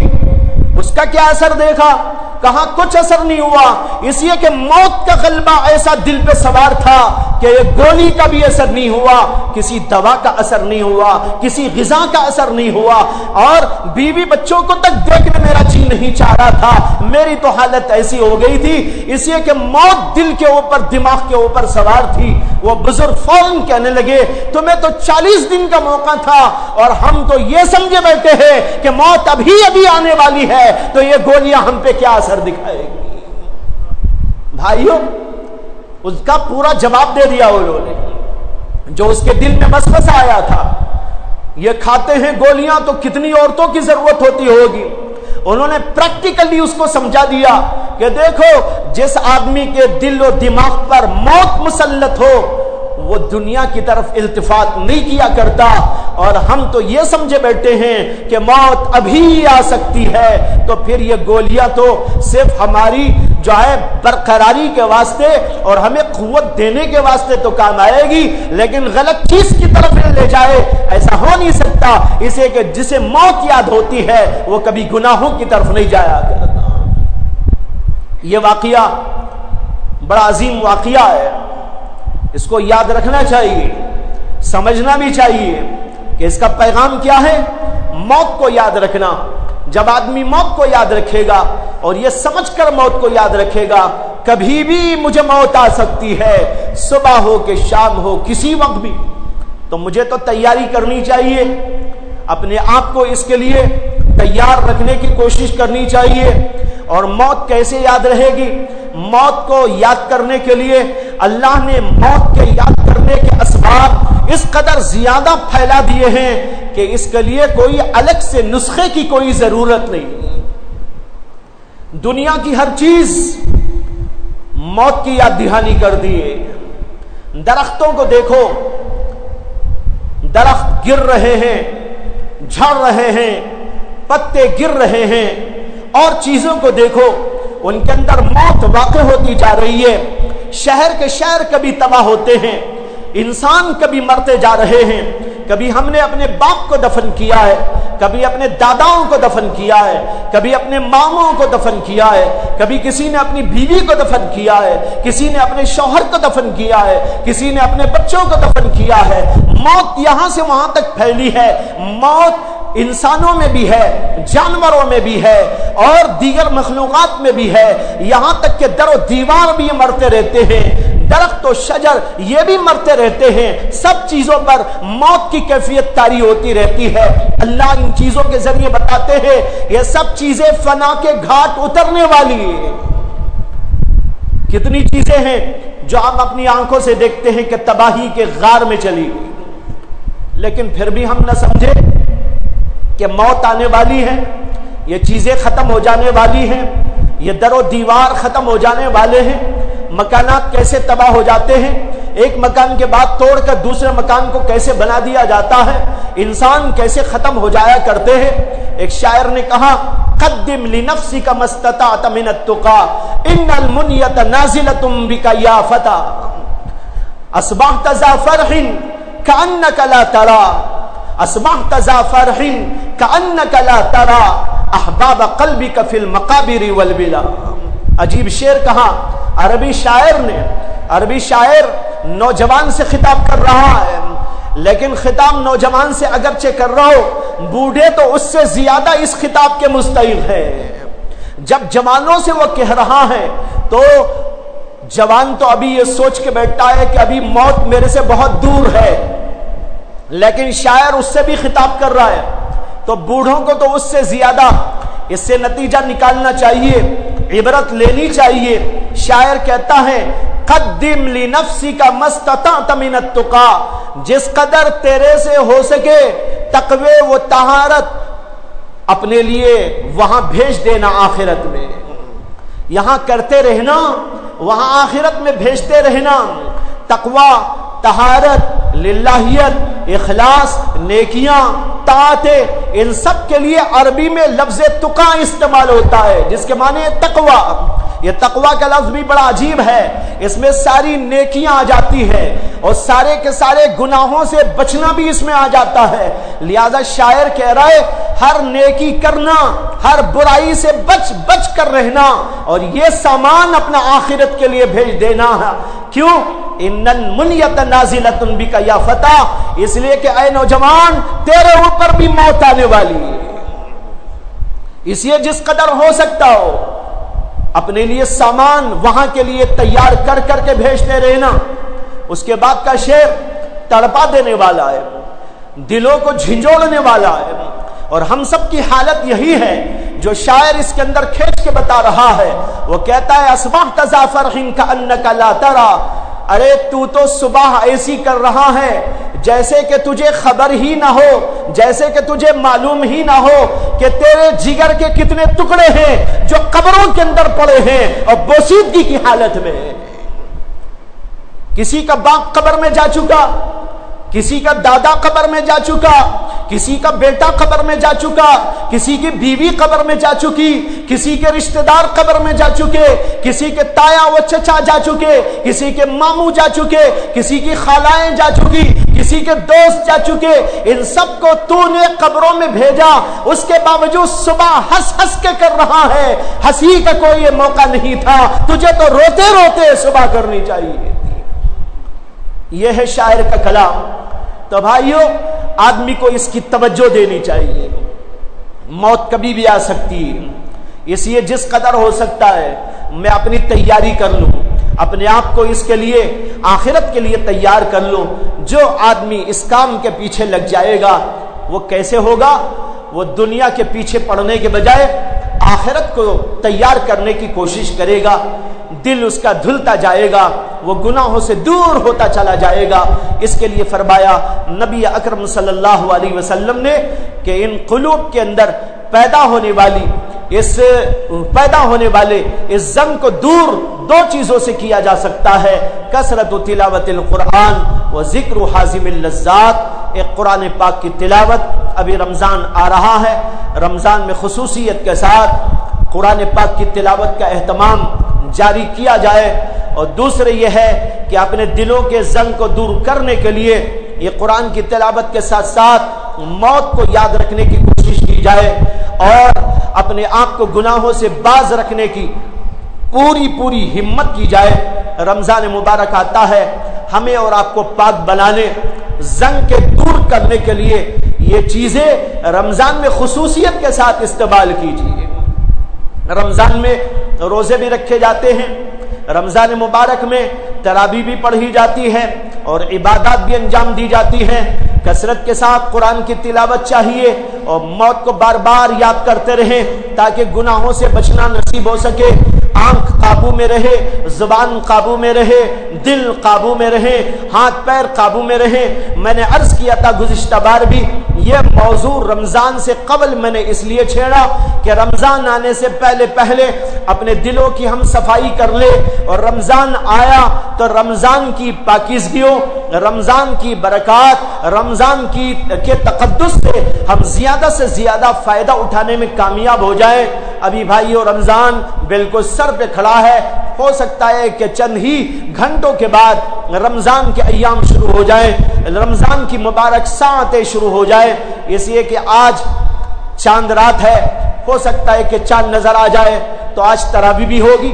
اس کا کیا اثر دیکھا؟ کہاں کچھ اثر نہیں ہوا، اس لیے کہ موت کا غلبہ ایسا دل پہ سوار تھا کہ ایک گولی کا بھی اثر نہیں ہوا، کسی دوا کا اثر نہیں ہوا، کسی غذا کا اثر نہیں ہوا، اور بیوی بچوں کو تک دیکھنے میرا جی نہیں چاہ رہا تھا، میری تو حالت ایسی ہو گئی تھی، اس لیے کہ موت دل کے اوپر، دماغ کے اوپر سوار تھی۔ وہ بزرگ فوراً کہنے لگے تمہیں تو 40 دن کا موقع تھا اور ہم تو یہ سمجھے بیٹھے ہیں کہ موت ابھی ابھی آنے والی ہے، تو یہ گولیاں ہم پہ کیا اثر دکھائے گی؟ بھائیو اس کا پورا جواب دے دیا انہوں نے، جو اس کے دل میں وسوسہ آیا تھا۔ یہ کھاتے ہیں گولیاں تو کتنی عورتوں کی ضرورت ہوتی ہوگی، انہوں نے پریکٹیکلی اس کو سمجھا دیا کہ دیکھو جس آدمی کے دل و دماغ پر موت مسلط ہو وہ دنیا کی طرف التفات نہیں کیا کرتا، اور ہم تو یہ سمجھے بیٹھے ہیں کہ موت ابھی آ سکتی ہے، تو پھر یہ گولیاں تو صرف ہماری جو ہے برقراری کے واسطے اور ہمیں قوت دینے کے واسطے تو کام آئے گی، لیکن غلط چیز کی طرف لے جائے ایسا ہو نہیں سکتا، اسے کہ جسے موت یاد ہوتی ہے وہ کبھی گناہوں کی طرف نہیں جایا کرتا۔ یہ واقعہ بڑا عظیم واقعہ ہے، اس کو یاد رکھنا چاہیے، سمجھنا بھی چاہیے کہ اس کا پیغام کیا ہے۔ موت کو یاد رکھنا، جب آدمی موت کو یاد رکھے گا اور یہ سمجھ کر موت کو یاد رکھے گا کبھی بھی مجھے موت آ سکتی ہے، صبح ہو کہ شام ہو، کسی وقت بھی، تو مجھے تو تیاری کرنی چاہیے، اپنے آپ کو اس کے لیے تیار رکھنے کی کوشش کرنی چاہیے۔ اور موت کیسے یاد رہے گی؟ موت کو یاد کرنے کے لیے اللہ نے موت کے یاد کرنے کے اسباب اس قدر زیادہ پھیلا دیے ہیں کہ اس کے لیے کوئی الگ سے نسخے کی کوئی ضرورت نہیں۔ دنیا کی ہر چیز موت کی یاد دہانی کر دیے۔ درختوں کو دیکھو، درخت گر رہے ہیں، جھڑ رہے ہیں، پتے گر رہے ہیں، اور چیزوں کو دیکھو ان کے اندر موت واقع ہوتی جا رہی ہے۔ شہر کے شہر کبھی تباہ ہوتے ہیں، انسان کبھی مرتے جا رہے ہیں۔ کبھی ہم نے اپنے باپ کو دفن کیا ہے، کبھی اپنے داداؤں کو دفن کیا ہے، کبھی اپنے ماموں کو دفن کیا ہے، کبھی کسی نے اپنی بیوی کو دفن کیا ہے، کسی نے اپنے شوہر کو دفن کیا ہے، کسی نے اپنے بچوں کو دفن کیا ہے۔ موت یہاں سے وہاں تک پھیلی ہے۔ موت انسانوں میں بھی ہے، جانوروں میں بھی ہے، اور دیگر مخلوقات میں بھی ہے، یہاں تک کہ در و دیوار بھی یہ مرتے رہتے ہیں، درخت و شجر یہ بھی مرتے رہتے ہیں۔ سب چیزوں پر موت کی کیفیت طاری ہوتی رہتی ہے۔ اللہ ان چیزوں کے ذریعے بتاتے ہیں یہ سب چیزیں فنا کے گھاٹ اترنے والی ہیں۔ کتنی چیزیں ہیں جو ہم اپنی آنکھوں سے دیکھتے ہیں کہ تباہی کے غار میں چلی گئی، لیکن پھر بھی ہم نہ سمجھے کہ موت آنے والی ہے، یہ چیزیں ختم ہو جانے والی ہیں، یہ در و دیوار ختم ہو جانے والے ہیں۔ مکانات کیسے تباہ ہو جاتے ہیں، ایک مکان کے بعد توڑ کر دوسرے مکان کو کیسے بنا دیا جاتا ہے، انسان کیسے ختم ہو جایا کرتے ہیں۔ ایک شاعر نے کہا قدم لنفسک ما استطعت من التقى ان المنیۃ نازلۃ بک یا فتى اصبحت ذا فرح کأنک لا ترى اصبحت ذا فرح کأنک لا ترى احباب قلبک فی المقابر والبلا۔ عجیب شعر کہا عربی شاعر نے۔ عربی شاعر نوجوان سے خطاب کر رہا ہے، لیکن خطاب نوجوان سے اگرچہ کر رہا ہو، بوڑھے تو اس سے زیادہ اس خطاب کے مستحق ہے۔ جب جوانوں سے وہ کہہ رہا ہے تو جوان تو ابھی یہ سوچ کے بیٹھتا ہے کہ ابھی موت میرے سے بہت دور ہے، لیکن شاعر اس سے بھی خطاب کر رہا ہے، تو بوڑھوں کو تو اس سے زیادہ اس سے نتیجہ نکالنا چاہیے، عبرت لینی چاہیے۔ شاعر کہتا ہے قدم لنفسک ما استطعت من التقى، جس قدر تیرے سے ہو سکے تقوی و طہارت اپنے لیے وہاں بھیج دینا آخرت میں، یہاں کرتے رہنا وہاں آخرت میں بھیجتے رہنا۔ تقوی، طہارت، للہیت، اخلاص، نیکیاں، طاعتیں، ان سب کے لیے عربی میں لفظ تقا استعمال ہوتا ہے جس کے معنی ہے تقوی۔ یہ تقوی کا لفظ بھی بڑا عجیب ہے، اس میں ساری نیکیاں آ جاتی ہے اور سارے کے سارے گناہوں سے بچنا بھی اس میں آ جاتا ہے۔ لہذا شاعر کہہ رہا ہے ہر نیکی کرنا، ہر برائی سے بچ بچ کر رہنا، اور یہ سامان اپنا آخرت کے لیے بھیج دینا ہے۔ کیوں؟ ان المنیۃ نازلۃ بک یا فتى، اس لیے کہ اے نوجوان تیرے اوپر بھی موت آنے والی ہے، اس لیے جس قدر ہو سکتا ہو اپنے لیے سامان وہاں کے لیے تیار کر کر کے بھیجتے رہنا۔ اس کے بعد کا شعر تڑپا دینے والا ہے، دلوں کو جھنجھوڑنے والا ہے، اور ہم سب کی حالت یہی ہے جو شاعر اس کے اندر کھینچ کے بتا رہا ہے۔ وہ کہتا ہے اصبحت ذا فرح کأنک لا ترى، ارے تو صبح ایسی کر رہا ہے جیسے کہ تجھے خبر ہی نہ ہو، جیسے کہ تجھے معلوم ہی نہ ہو کہ تیرے جگر کے کتنے ٹکڑے ہیں جو قبروں کے اندر پڑے ہیں اور بوسیدگی کی حالت میں۔ کسی کا باپ قبر میں جا چکا، کسی کا دادا قبر میں جا چکا، کسی کا بیٹا قبر میں جا چکا، کسی کی بیوی قبر میں جا چکی، کسی کے رشتہ دار قبر میں جا چکے، کسی کے تایا و چچا جا چکے، کسی کے ماموں جا چکے، کسی کی خالائیں جا چکی، کسی کے دوست جا چکے۔ ان سب کو تو نے قبروں میں بھیجا، اس کے باوجود صبح ہنس ہنس کے کر رہا ہے۔ ہنسی کا کوئی موقع نہیں تھا، تجھے تو روتے روتے صبح کرنی چاہیے تھی۔ یہ ہے شاعر کا کلام۔ تو بھائیو آدمی کو اس کی توجہ دینی چاہیے، موت کبھی بھی آ سکتی ہے، اس لیے جس قدر ہو سکتا ہے میں اپنی تیاری کر لوں، اپنے آپ کو اس کے لیے آخرت کے لیے تیار کر لوں۔ جو آدمی اس کام کے پیچھے لگ جائے گا وہ کیسے ہوگا؟ وہ دنیا کے پیچھے پڑنے کے بجائے آخرت کو تیار کرنے کی کوشش کرے گا، دل اس کا دھلتا جائے گا، وہ گناہوں سے دور ہوتا چلا جائے گا۔ اس کے لیے فرمایا نبی اکرم صلی اللہ علیہ وسلم نے کہ ان قلوب کے اندر پیدا ہونے والے اس زنگ کو دور دو چیزوں سے کیا جا سکتا ہے، کثرت تلاوت القرآن و ذکر حازم اللذات، ایک قرآن پاک کی تلاوت. ابھی رمضان آ رہا ہے، رمضان میں خصوصیت کے ساتھ قرآن پاک کی تلاوت کا اہتمام جاری کیا جائے. اور دوسرے یہ ہے کہ اپنے دلوں کے زنگ کو دور کرنے کے لیے یہ قرآن کی تلاوت کے ساتھ ساتھ موت کو یاد رکھنے کی کوشش کی جائے اور اپنے آپ کو گناہوں سے باز رکھنے کی پوری ہمت کی جائے. رمضان مبارک آتا ہے، ہمیں اور آپ کو پاک بنانے، زنگ کے دور کرنے کے لیے یہ چیزیں رمضان میں خصوصیت کے ساتھ استعمال کیجیے. رمضان میں روزے بھی رکھے جاتے ہیں، رمضان مبارک میں تراویح بھی پڑھی جاتی ہے اور عبادات بھی انجام دی جاتی ہیں. کثرت کے ساتھ قرآن کی تلاوت چاہیے اور موت کو بار بار یاد کرتے رہیں تاکہ گناہوں سے بچنا نصیب ہو سکے. آنکھ قابو میں رہے، زبان قابو میں رہے، دل قابو میں رہے، ہاتھ پیر قابو میں رہے. میں نے عرض کیا تھا گزشتہ بار بھی، یہ موضوع رمضان سے قبل میں نے اس لیے چھیڑا کہ رمضان آنے سے پہلے اپنے دلوں کی ہم صفائی کر لے، اور رمضان آیا تو رمضان کی پاکیزگیوں، رمضان کی برکات، رمضان کے تقدس سے ہم زیادہ سے زیادہ فائدہ اٹھانے میں کامیاب ہو جائیں. ابھی بھائیو رمضان بالکل سر پہ کھڑا ہے، ہو سکتا ہے کہ چند ہی گھنٹوں کے بعد رمضان کے ایام شروع ہو جائیں، رمضان کی مبارک ساعتیں شروع ہو جائے. اس لیے کہ آج چاند رات ہے، ہو سکتا ہے کہ چاند نظر آ جائے تو آج تراویح بھی ہوگی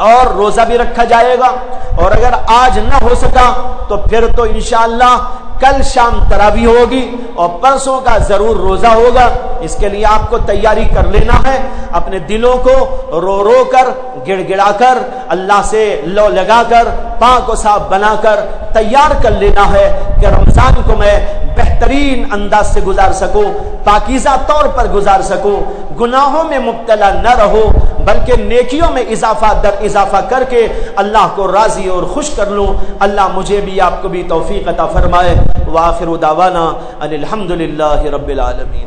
اور روزہ بھی رکھا جائے گا. اور اگر آج نہ ہو سکا تو پھر تو انشاءاللہ کل شام تراویح ہوگی اور پرسوں کا ضرور روزہ ہوگا. اس کے لیے آپ کو تیاری کر لینا ہے، اپنے دلوں کو رو کر، گڑ گڑا کر، اللہ سے لو لگا کر، پاک و صاف بنا کر تیار کر لینا ہے کہ رمضان کو میں بہترین انداز سے گزار سکوں، پاکیزہ طور پر گزار سکوں، گناہوں میں مبتلا نہ رہو بلکہ نیکیوں میں اضافہ در اضافہ کر کے اللہ کو راضی اور خوش کر لوں. اللہ مجھے بھی آپ کو بھی توفیق عطا فرمائے. وآخر دعوانا ان الحمد للہ رب العالمین.